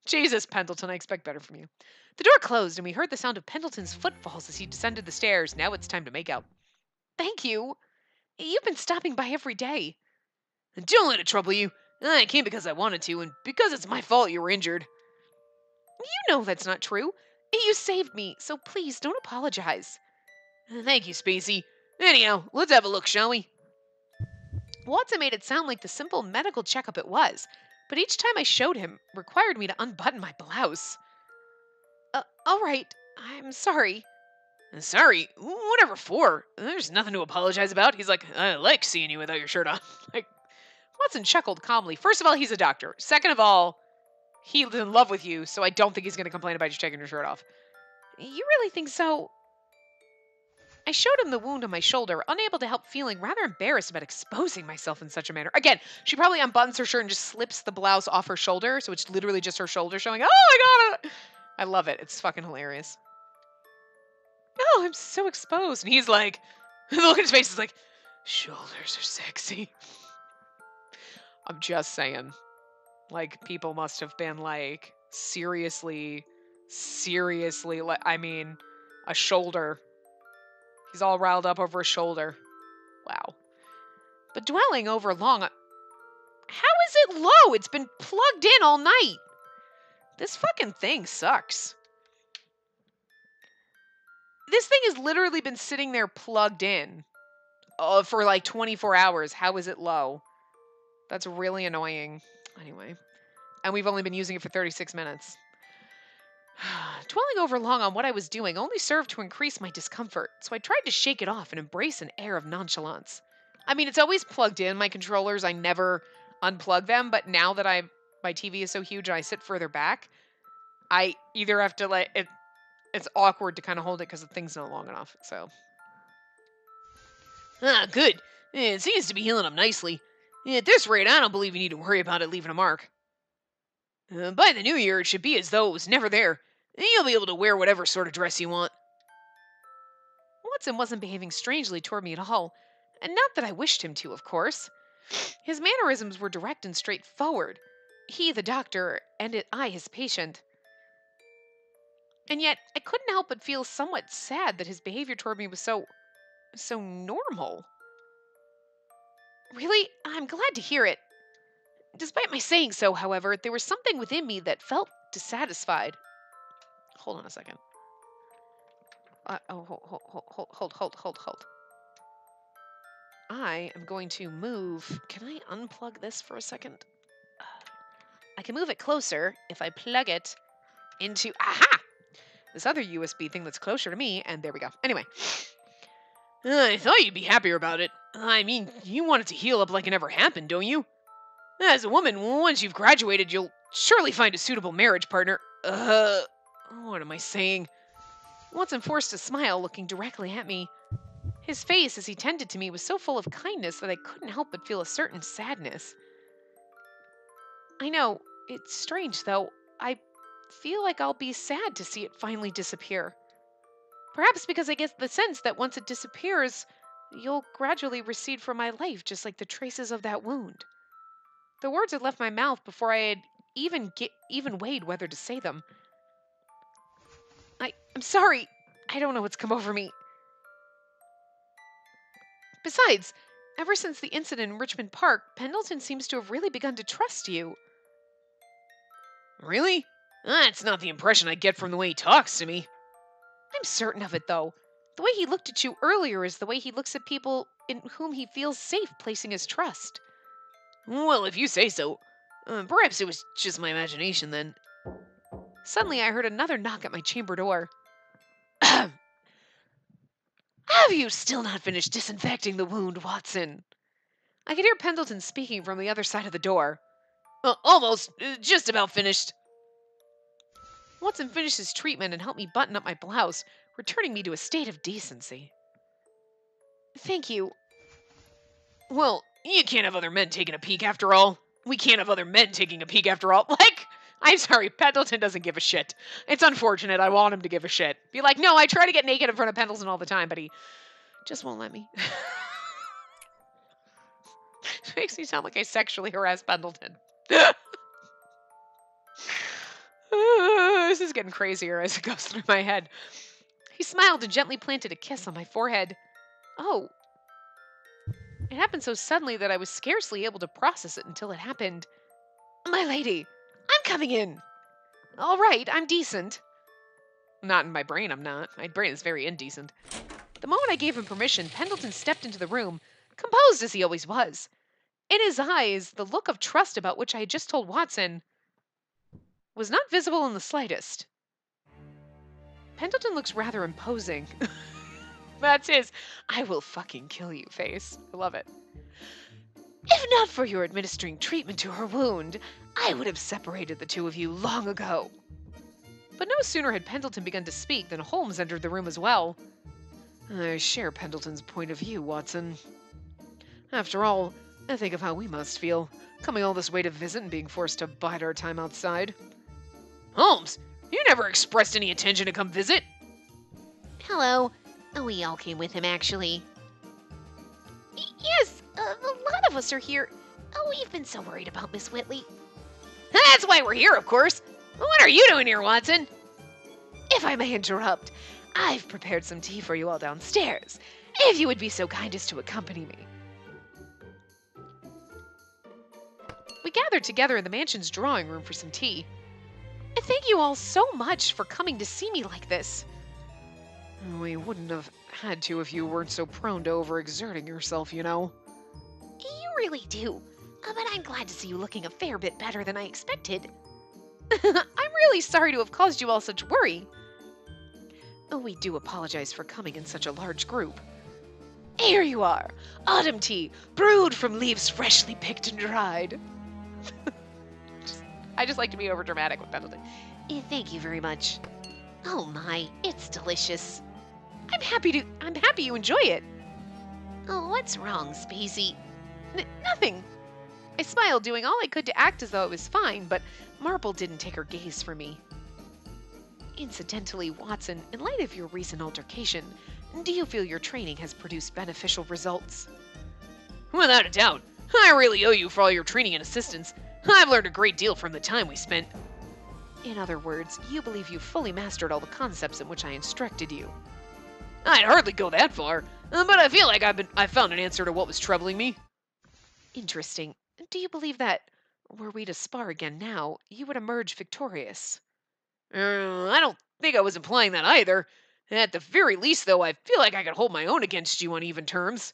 Jesus, Pendleton, I expect better from you. The door closed, and we heard the sound of Pendleton's footfalls as he descended the stairs. Now it's time to make out. Thank you. You've been stopping by every day. Don't let it trouble you. I came because I wanted to, and because it's my fault you were injured. You know that's not true. You saved me, so please don't apologize. Thank you, Spacey. Anyhow, let's have a look, shall we? Watson made it sound like the simple medical checkup it was, but each time I showed him required me to unbutton my blouse. All right, I'm sorry. Sorry? Whatever for? There's nothing to apologize about. He's like, I like seeing you without your shirt on. Like, Watson chuckled calmly. First of all, he's a doctor. Second of all, he's in love with you, so I don't think he's going to complain about you taking your shirt off. You really think so? I showed him the wound on my shoulder, unable to help feeling rather embarrassed about exposing myself in such a manner. Again, she probably unbuttons her shirt and just slips the blouse off her shoulder, so it's literally just her shoulder showing. Oh my god! I love it. It's fucking hilarious. Oh, I'm so exposed. And he's like, look at his face, is like, shoulders are sexy. I'm just saying. Like, people must have been like, seriously, like, I mean, a shoulder. He's all riled up over his shoulder. Wow. But dwelling over long... How is it low? It's been plugged in all night. This fucking thing sucks. This thing has literally been sitting there plugged in for like 24 hours. How is it low? That's really annoying. Anyway. And we've only been using it for 36 minutes. Dwelling over long on what I was doing only served to increase my discomfort, so I tried to shake it off and embrace an air of nonchalance. I mean, it's always plugged in. My controllers, I never unplug them, but now that my TV is so huge and I sit further back, I either have to let it... It's awkward to kind of hold it because the thing's not long enough, so... Ah, good. It seems to be healing up nicely. At this rate, I don't believe you need to worry about it leaving a mark. By the new year, it should be as though it was never there. You'll be able to wear whatever sort of dress you want. Watson wasn't behaving strangely toward me at all, and not that I wished him to, of course. His mannerisms were direct and straightforward. He, the doctor, and I, his patient. And yet, I couldn't help but feel somewhat sad that his behavior toward me was so normal. Really, I'm glad to hear it. Despite my saying so, however, there was something within me that felt dissatisfied. Hold on a second. Hold. I am going to move. Can I unplug this for a second? I can move it closer if I plug it into... Aha! This other USB thing that's closer to me, and there we go. Anyway. I thought you'd be happier about it. I mean, you want it to heal up like it never happened, don't you? As a woman, once you've graduated, you'll surely find a suitable marriage partner. What am I saying? Watson forced a smile, looking directly at me. His face, as he tended to me, was so full of kindness that I couldn't help but feel a certain sadness. I know, it's strange, though. I feel like I'll be sad to see it finally disappear. Perhaps because I get the sense that once it disappears, you'll gradually recede from my life, just like the traces of that wound. The words had left my mouth before I had even weighed whether to say them. I'm sorry. I don't know what's come over me. Besides, ever since the incident in Richmond Park, Pendleton seems to have really begun to trust you. Really? That's not the impression I get from the way he talks to me. I'm certain of it, though. The way he looked at you earlier is the way he looks at people in whom he feels safe placing his trust. Well, if you say so. Perhaps it was just my imagination, then. Suddenly, I heard another knock at my chamber door. Have you still not finished disinfecting the wound, Watson? I could hear Pendleton speaking from the other side of the door. Almost. Just about finished. Watson finished his treatment and helped me button up my blouse, returning me to a state of decency. Thank you. Well, you can't have other men taking a peek after all. We can't have other men taking a peek after all. Like, I I'm sorry, Pendleton doesn't give a shit. It's unfortunate. I want him to give a shit. Be like, no, I try to get naked in front of Pendleton all the time, but he just won't let me. It makes me sound like I sexually harass Pendleton. This is getting crazier as it goes through my head. He smiled and gently planted a kiss on my forehead. Oh. It happened so suddenly that I was scarcely able to process it until it happened. My lady, I'm coming in. All right, I'm decent. Not in my brain, I'm not. My brain is very indecent. The moment I gave him permission, Pendleton stepped into the room, composed as he always was. In his eyes, the look of trust about which I had just told Watson was not visible in the slightest. Pendleton looks rather imposing. That's his I will fucking kill you face. I love it. If not for your administering treatment to her wound, I would have separated the two of you long ago. But no sooner had Pendleton begun to speak than Holmes entered the room as well. I share Pendleton's point of view, Watson. After all, I think of how we must feel, coming all this way to visit and being forced to bide our time outside. Holmes, you never expressed any intention to come visit. Hello. We all came with him, actually. Yes, a lot of us are here. We've been so worried about Miss Whitley. That's why we're here, of course. What are you doing here, Watson? If I may interrupt, I've prepared some tea for you all downstairs, if you would be so kind as to accompany me. We gathered together in the mansion's drawing room for some tea. Thank you all so much for coming to see me like this. We wouldn't have had to if you weren't so prone to overexerting yourself, you know. You really do. But I'm glad to see you looking a fair bit better than I expected. I'm really sorry to have caused you all such worry. We do apologize for coming in such a large group. Here you are, autumn tea, brewed from leaves freshly picked and dried. I just like to be overdramatic with Pendleton. Thank you very much. Oh my, it's delicious. I'm happy you enjoy it. Oh, what's wrong, Spacey? Nothing. I smiled, doing all I could to act as though it was fine, but Marple didn't take her gaze from me. Incidentally, Watson, in light of your recent altercation, do you feel your training has produced beneficial results? Without a doubt. I really owe you for all your training and assistance. I've learned a great deal from the time we spent. In other words, you believe you fully mastered all the concepts in which I instructed you. I'd hardly go that far, but I feel like I've found an answer to what was troubling me. Interesting. Do you believe that, were we to spar again now, you would emerge victorious? I don't think I was implying that either. At the very least, though, I feel like I could hold my own against you on even terms.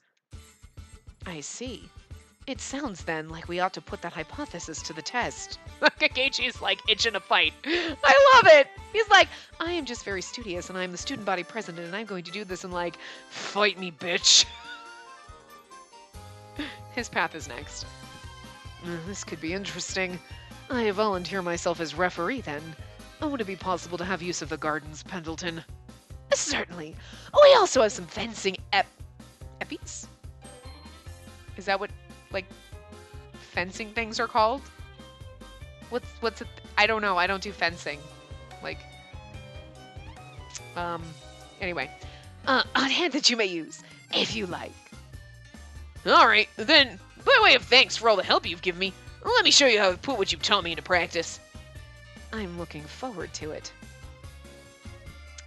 I see. It sounds, then, like we ought to put that hypothesis to the test. Kakechi's, like, itching to fight. I love it! He's like, I am just very studious, and I am the student body president, and I'm going to do this and, like, fight me, bitch. His path is next. This could be interesting. I volunteer myself as referee, then. Would it be possible to have use of the gardens, Pendleton? Certainly. We also have some fencing eppies? Is that what, like, fencing things are called? What's it? I don't know. I don't do fencing. Like, anyway. On hand that you may use, if you like. Alright, then, by way of thanks for all the help you've given me, let me show you how to put what you've taught me into practice. I'm looking forward to it.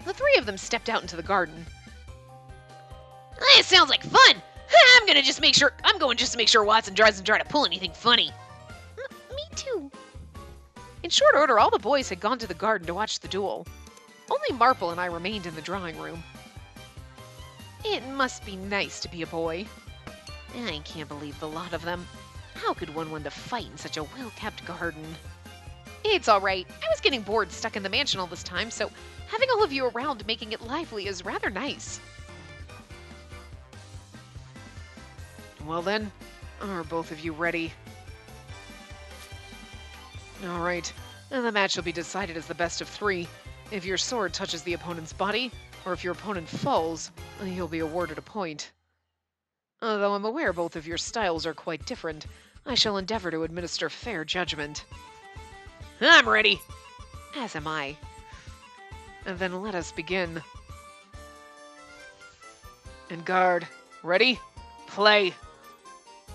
The three of them stepped out into the garden. It sounds like fun! I'm going just to make sure Watson doesn't try to pull anything funny. Me too. In short order, all the boys had gone to the garden to watch the duel. Only Marple and I remained in the drawing room. It must be nice to be a boy. I can't believe the lot of them. How could one want to fight in such a well-kept garden? It's all right. I was getting bored stuck in the mansion all this time, so having all of you around making it lively is rather nice. Well then, are both of you ready? All right, and the match will be decided as the best of three. If your sword touches the opponent's body, or if your opponent falls, you'll be awarded a point. Though I'm aware both of your styles are quite different, I shall endeavor to administer fair judgment. I'm ready. As am I. And then let us begin. And guard. Ready? Play.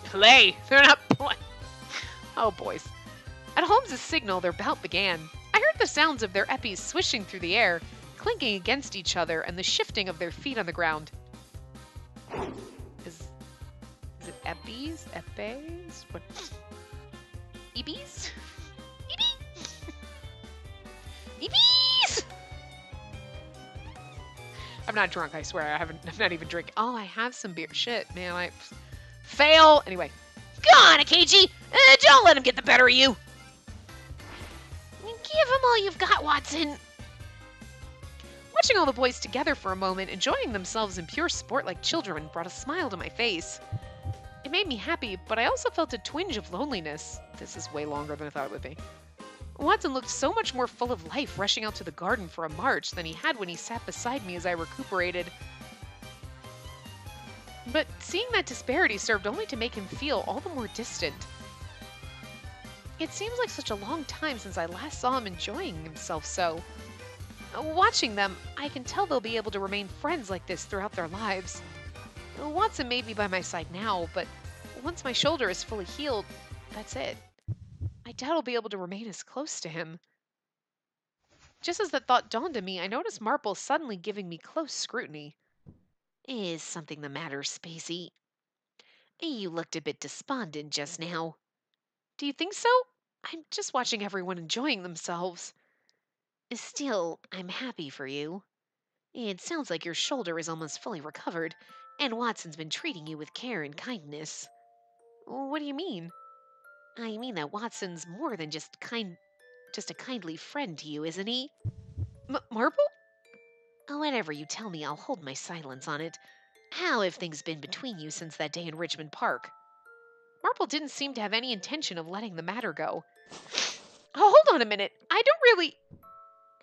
Play. They're not playing. Oh, boys. At Holmes' signal, their bout began. I heard the sounds of their eppies swishing through the air, clinking against each other, and the shifting of their feet on the ground. Is it eppies? Epes? What? Ebes? Ebes? I'm not drunk, I swear. I'm not even drinking. Oh, I have some beer. Shit, man, I fail. Anyway. Go on, Akechi! Don't let him get the better of you! Give him all you've got, Watson! Watching all the boys together for a moment, enjoying themselves in pure sport like children, brought a smile to my face. It made me happy, but I also felt a twinge of loneliness. This is way longer than I thought it would be. Watson looked so much more full of life rushing out to the garden for a march than he had when he sat beside me as I recuperated. But seeing that disparity served only to make him feel all the more distant. It seems like such a long time since I last saw him enjoying himself so. Watching them, I can tell they'll be able to remain friends like this throughout their lives. Watson may be by my side now, but once my shoulder is fully healed, that's it. I doubt I'll be able to remain as close to him. Just as that thought dawned on me, I noticed Marple suddenly giving me close scrutiny. Is something the matter, Spacey? You looked a bit despondent just now. Do you think so? I'm just watching everyone enjoying themselves. Still, I'm happy for you. It sounds like your shoulder is almost fully recovered, and Watson's been treating you with care and kindness. What do you mean? I mean that Watson's more than just a kindly friend to you, isn't he? Marple? Whatever you tell me, I'll hold my silence on it. How have things been between you since that day in Richmond Park? Marple didn't seem to have any intention of letting the matter go. Oh, hold on a minute. I don't really...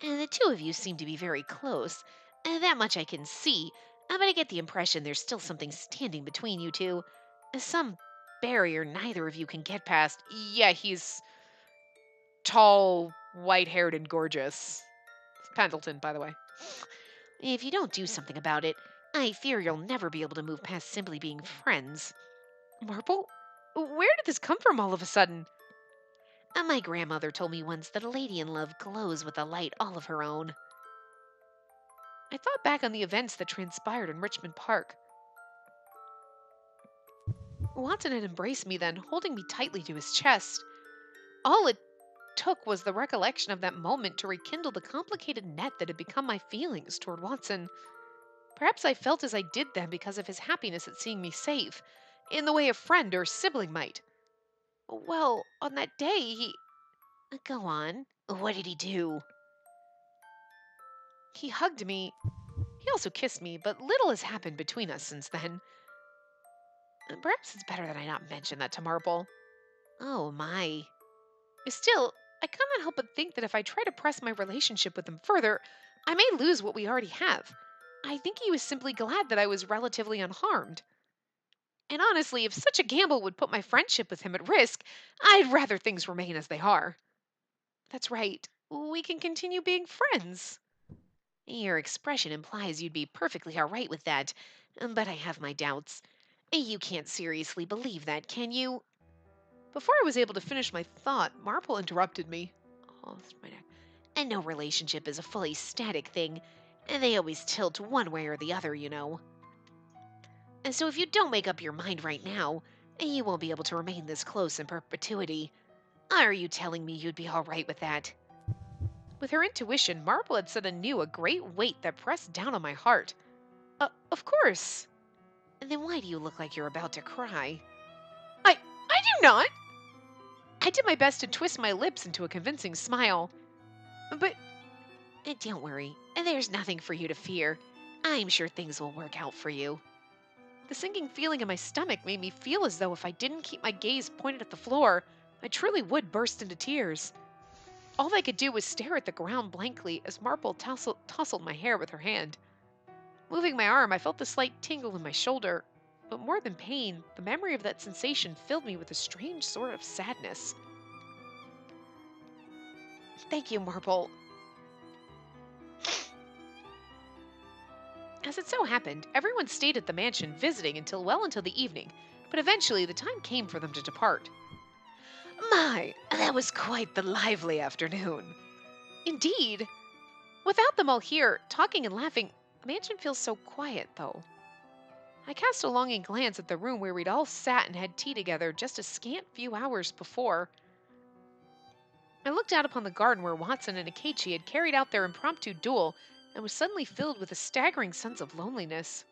The two of you seem to be very close. That much I can see. But I get the impression there's still something standing between you two. Some barrier neither of you can get past. Yeah, he's tall, white-haired, and gorgeous. It's Pendleton, by the way. If you don't do something about it, I fear you'll never be able to move past simply being friends. Marple? Where did this come from all of a sudden? My grandmother told me once that a lady in love glows with a light all of her own. I thought back on the events that transpired in Richmond Park. Watson had embraced me then, holding me tightly to his chest. All it took was the recollection of that moment to rekindle the complicated net that had become my feelings toward Watson. Perhaps I felt as I did then because of his happiness at seeing me safe, in the way a friend or sibling might. Well, on that day, he... Go on. What did he do? He hugged me. He also kissed me, but little has happened between us since then. Perhaps it's better that I not mention that to Marple. Oh, my. Still, I cannot help but think that if I try to press my relationship with him further, I may lose what we already have. I think he was simply glad that I was relatively unharmed. And honestly, if such a gamble would put my friendship with him at risk, I'd rather things remain as they are. That's right. We can continue being friends. Your expression implies you'd be perfectly all right with that, but I have my doubts. You can't seriously believe that, can you? Before I was able to finish my thought, Marple interrupted me. Oh, that's my neck. And no relationship is a fully static thing, and they always tilt one way or the other, you know. And so if you don't make up your mind right now, you won't be able to remain this close in perpetuity. Are you telling me you'd be all right with that? With her intuition, Marple had set anew a great weight that pressed down on my heart. Of course. Then why do you look like you're about to cry? I do not! I did my best to twist my lips into a convincing smile. But... Don't worry. There's nothing for you to fear. I'm sure things will work out for you. The sinking feeling in my stomach made me feel as though if I didn't keep my gaze pointed at the floor, I truly would burst into tears. All I could do was stare at the ground blankly as Marple tousled my hair with her hand. Moving my arm, I felt the slight tingle in my shoulder. But more than pain, the memory of that sensation filled me with a strange sort of sadness. Thank you, Marble. As it so happened, everyone stayed at the mansion visiting until well into the evening, but eventually the time came for them to depart. My, that was quite the lively afternoon. Indeed. Without them all here, talking and laughing, the mansion feels so quiet, though. I cast a longing glance at the room where we'd all sat and had tea together just a scant few hours before. I looked out upon the garden where Watson and Akechi had carried out their impromptu duel and was suddenly filled with a staggering sense of loneliness.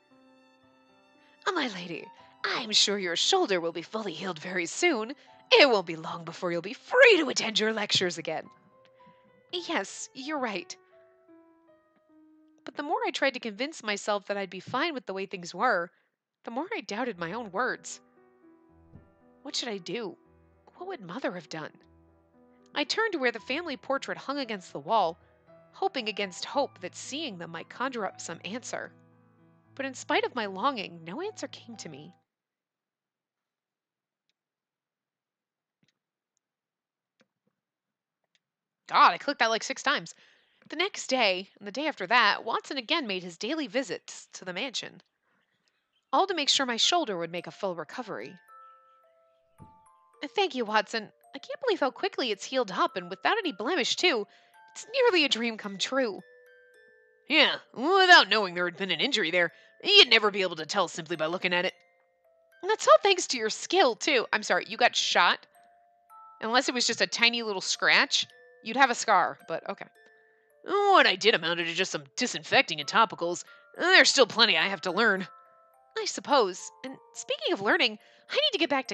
My lady, I'm sure your shoulder will be fully healed very soon. It won't be long before you'll be free to attend your lectures again. Yes, you're right. But the more I tried to convince myself that I'd be fine with the way things were, the more I doubted my own words. What should I do? What would Mother have done? I turned to where the family portrait hung against the wall, hoping against hope that seeing them might conjure up some answer. But in spite of my longing, no answer came to me. God, I clicked that like 6 times. The next day, and the day after that, Watson again made his daily visits to the mansion, all to make sure my shoulder would make a full recovery. Thank you, Watson. I can't believe how quickly it's healed up, and without any blemish, too. It's nearly a dream come true. Yeah, without knowing there had been an injury there, you'd never be able to tell simply by looking at it. And that's all thanks to your skill, too. I'm sorry, you got shot? Unless it was just a tiny little scratch, you'd have a scar, but okay. What I did amounted to just some disinfecting and topicals. There's still plenty I have to learn. I suppose. And speaking of learning, I need to get back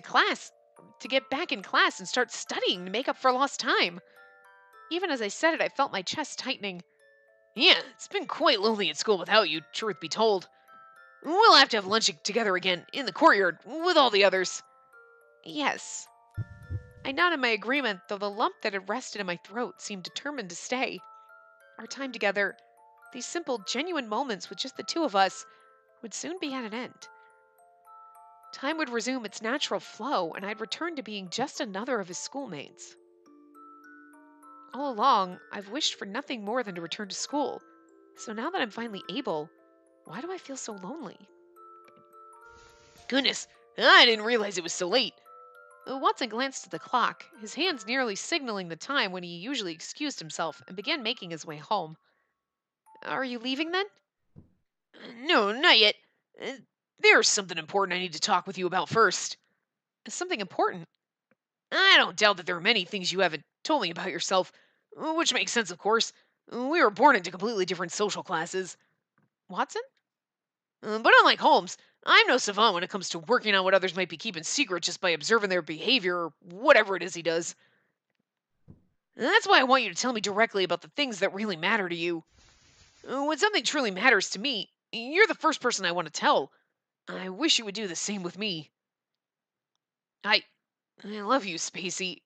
in class and start studying to make up for lost time. Even as I said it, I felt my chest tightening. Yeah, it's been quite lonely at school without you, truth be told. We'll have to have lunch together again, in the courtyard, with all the others. Yes. I nodded my agreement, though the lump that had rested in my throat seemed determined to stay. Our time together, these simple, genuine moments with just the two of us, would soon be at an end. Time would resume its natural flow, and I'd return to being just another of his schoolmates. All along, I've wished for nothing more than to return to school. So now that I'm finally able, why do I feel so lonely? Goodness, I didn't realize it was so late. Watson glanced at the clock, his hands nearly signaling the time when he usually excused himself, and began making his way home. Are you leaving then? No, not yet. There's something important I need to talk with you about first. Something important? I don't doubt that there are many things you haven't told me about yourself, which makes sense, of course. We were born into completely different social classes. Watson? But unlike Holmes, I'm no savant when it comes to working on what others might be keeping secret just by observing their behavior or whatever it is he does. That's why I want you to tell me directly about the things that really matter to you. When something truly matters to me, you're the first person I want to tell. I wish you would do the same with me. I love you, Spacey.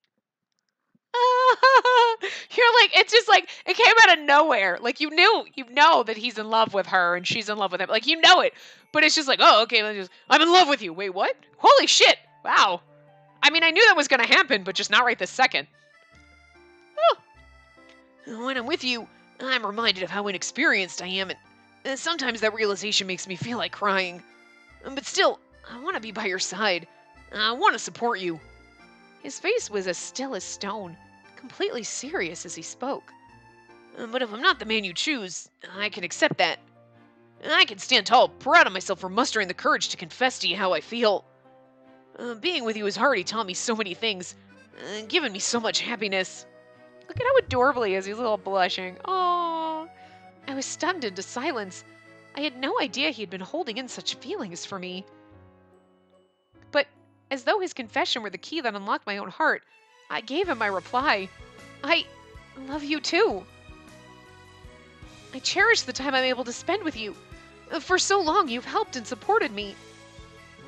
You're like, it's just like, it came out of nowhere. Like, you know that he's in love with her and she's in love with him. Like, you know it. But it's just like, oh, okay, I'm in love with you. Wait, what? Holy shit. Wow. I mean, I knew that was going to happen, but just not right this second. Oh. When I'm with you, I'm reminded of how inexperienced I am, and sometimes that realization makes me feel like crying. But still, I want to be by your side. I want to support you. His face was as still as stone, completely serious as he spoke. But if I'm not the man you choose, I can accept that. I can stand tall, proud of myself for mustering the courage to confess to you how I feel. Being with you has already taught me so many things, given me so much happiness. Look at how adorable he is. He's a little blushing. Oh, I was stunned into silence. I had no idea he had been holding in such feelings for me. But as though his confession were the key that unlocked my own heart, I gave him my reply. I love you too. I cherish the time I'm able to spend with you. For so long, you've helped and supported me.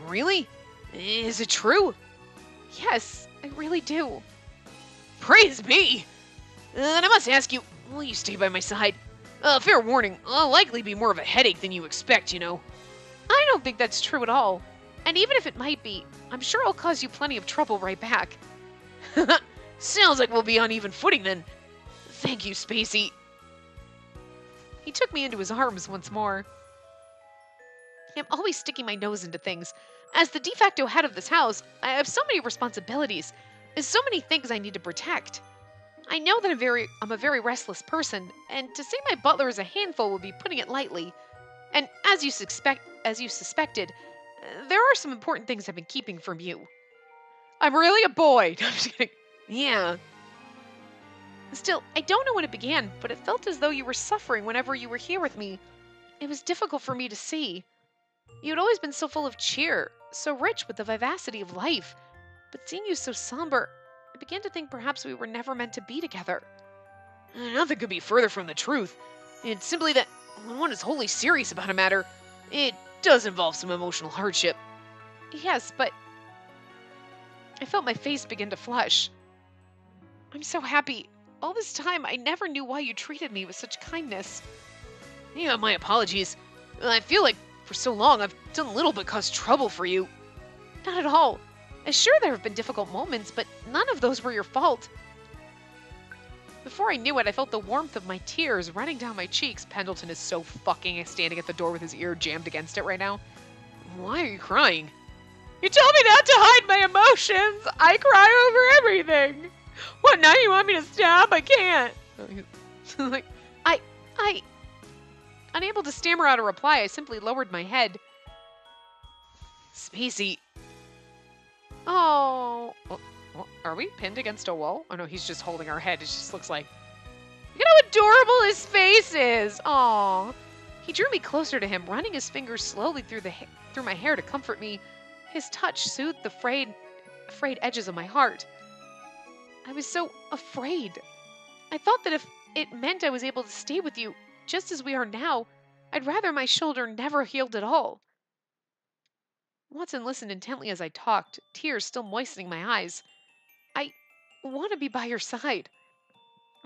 Really? Is it true? Yes, I really do. Praise be! Then I must ask you, will you stay by my side? Fair warning, I'll likely be more of a headache than you expect, you know. I don't think that's true at all. And even if it might be, I'm sure I'll cause you plenty of trouble right back. Sounds like we'll be on even footing then. Thank you, Spacey. He took me into his arms once more. I'm always sticking my nose into things. As the de facto head of this house, I have so many responsibilities. There's so many things I need to protect. I know that I'm a very restless person, and to say my butler is a handful would be putting it lightly. And as you suspected, there are some important things I've been keeping from you. I'm really a boy. I'm just kidding. Yeah. Still, I don't know when it began, but it felt as though you were suffering whenever you were here with me. It was difficult for me to see. You'd always been so full of cheer, so rich with the vivacity of life. But seeing you so somber, I began to think perhaps we were never meant to be together. Nothing could be further from the truth. It's simply that when one is wholly serious about a matter, it does involve some emotional hardship. Yes, but... I felt my face begin to flush. I'm so happy. All this time, I never knew why you treated me with such kindness. Yeah, my apologies. I feel like for so long I've done little but cause trouble for you. Not at all. Sure, there have been difficult moments, but none of those were your fault. Before I knew it, I felt the warmth of my tears running down my cheeks. Pendleton is so fucking standing at the door with his ear jammed against it right now. Why are you crying? You told me not to hide my emotions. I cry over everything. What, now you want me to stop? I can't. Like, I... Unable to stammer out a reply, I simply lowered my head. Spacey. Oh. Are we pinned against a wall? Oh no, he's just holding our head. It just looks like... Look at how adorable his face is. Aw. He drew me closer to him, running his fingers slowly through my hair to comfort me. His touch soothed the frayed edges of my heart. I was so afraid. I thought that if it meant I was able to stay with you, just as we are now, I'd rather my shoulder never healed at all. Watson listened intently as I talked, tears still moistening my eyes. I want to be by your side.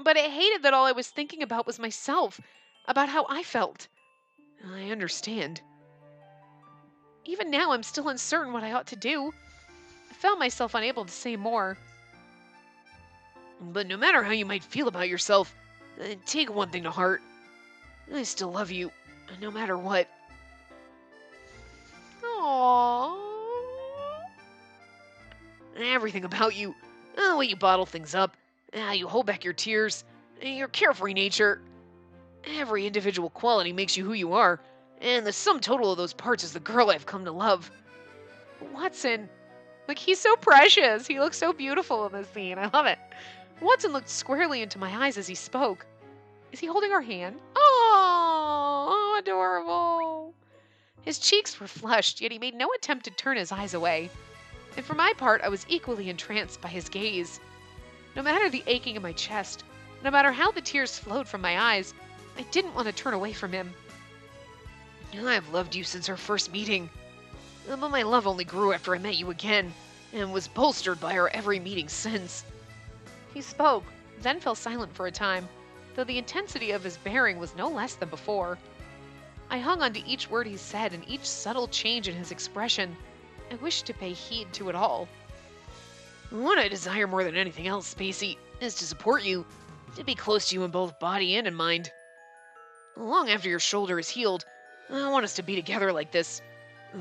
But I hated that all I was thinking about was myself, about how I felt. I understand. Even now, I'm still uncertain what I ought to do. I found myself unable to say more. But no matter how you might feel about yourself, take one thing to heart. I still love you, no matter what. Aww. Everything about you, the way you bottle things up, how you hold back your tears, your carefree nature. Every individual quality makes you who you are, and the sum total of those parts is the girl I've come to love. Watson, like, he's so precious. He looks so beautiful in this scene. I love it. Watson looked squarely into my eyes as he spoke. Is he holding our hand? Oh, adorable. His cheeks were flushed, yet he made no attempt to turn his eyes away. And for my part, I was equally entranced by his gaze. No matter the aching in my chest, no matter how the tears flowed from my eyes, I didn't want to turn away from him. I've loved you since our first meeting. But my love only grew after I met you again, and was bolstered by our every meeting since. He spoke, then fell silent for a time, though the intensity of his bearing was no less than before. I hung on to each word he said and each subtle change in his expression. I wished to pay heed to it all. What I desire more than anything else, Spacey, is to support you, to be close to you in both body and in mind. Long after your shoulder is healed, I want us to be together like this,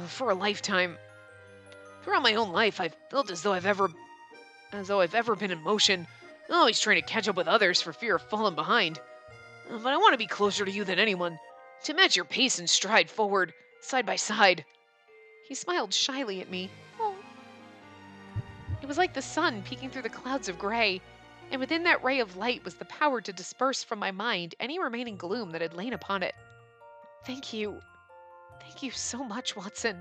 for a lifetime. Throughout my own life, I've felt as though I've ever been in motion, always trying to catch up with others for fear of falling behind. But I want to be closer to you than anyone, to match your pace and stride forward, side by side. He smiled shyly at me. Oh. It was like the sun peeking through the clouds of gray, and within that ray of light was the power to disperse from my mind any remaining gloom that had lain upon it. Thank you. Thank you so much, Watson.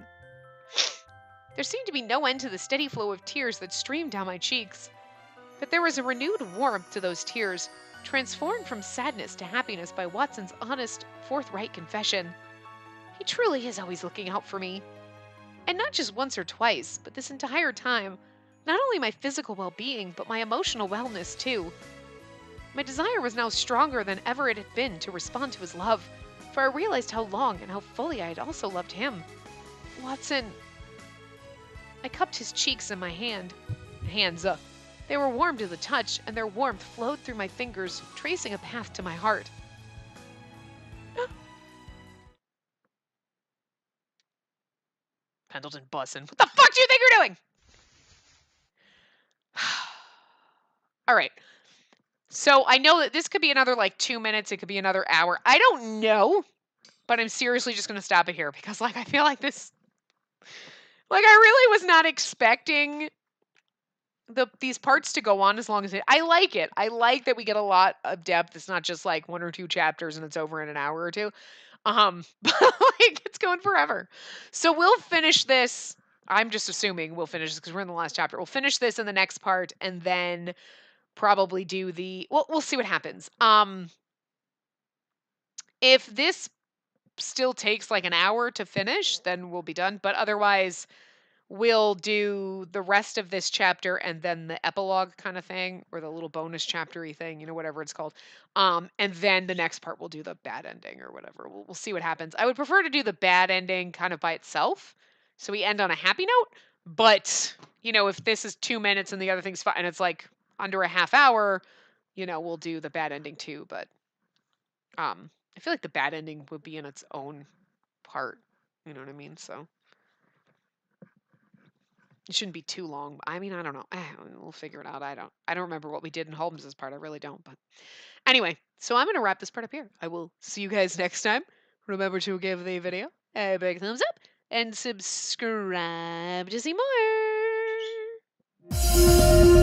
There seemed to be no end to the steady flow of tears that streamed down my cheeks. But there was a renewed warmth to those tears, transformed from sadness to happiness by Watson's honest, forthright confession. He truly is always looking out for me. And not just once or twice, but this entire time, not only my physical well-being, but my emotional wellness too. My desire was now stronger than ever it had been to respond to his love, for I realized how long and how fully I had also loved him. Watson... I cupped his cheeks in my hands. They were warm to the touch, and their warmth flowed through my fingers, tracing a path to my heart. Pendleton bussin'. What the fuck do you think you're doing? All right. So I know that this could be another like 2 minutes. It could be another hour. I don't know, but I'm seriously just going to stop it here because like I feel like this, like I really was not expecting these parts to go on as long as it. I like it. I like that we get a lot of depth. It's not just like 1 or 2 chapters and it's over in an hour or two. But like it's going forever. So we'll finish this. I'm just assuming we'll finish this because we're in the last chapter. We'll finish this in the next part and then probably do the. Well, we'll see what happens. If this still takes like an hour to finish, then we'll be done. But otherwise, we'll do the rest of this chapter and then the epilogue kind of thing, or the little bonus chapter-y thing, you know, whatever it's called. And then the next part we'll do the bad ending or whatever. We'll see what happens. I would prefer to do the bad ending kind of by itself, so we end on a happy note. But you know, if this is 2 minutes and the other thing's fine, and it's like under a half hour, you know, we'll do the bad ending too. But I feel like the bad ending would be in its own part. You know what I mean? So it shouldn't be too long. I mean, I don't know. We'll figure it out. I don't remember what we did in Holmes's part. I really don't. But anyway, so I'm gonna wrap this part up here. I will see you guys next time. Remember to give the video a big thumbs up and subscribe to see more.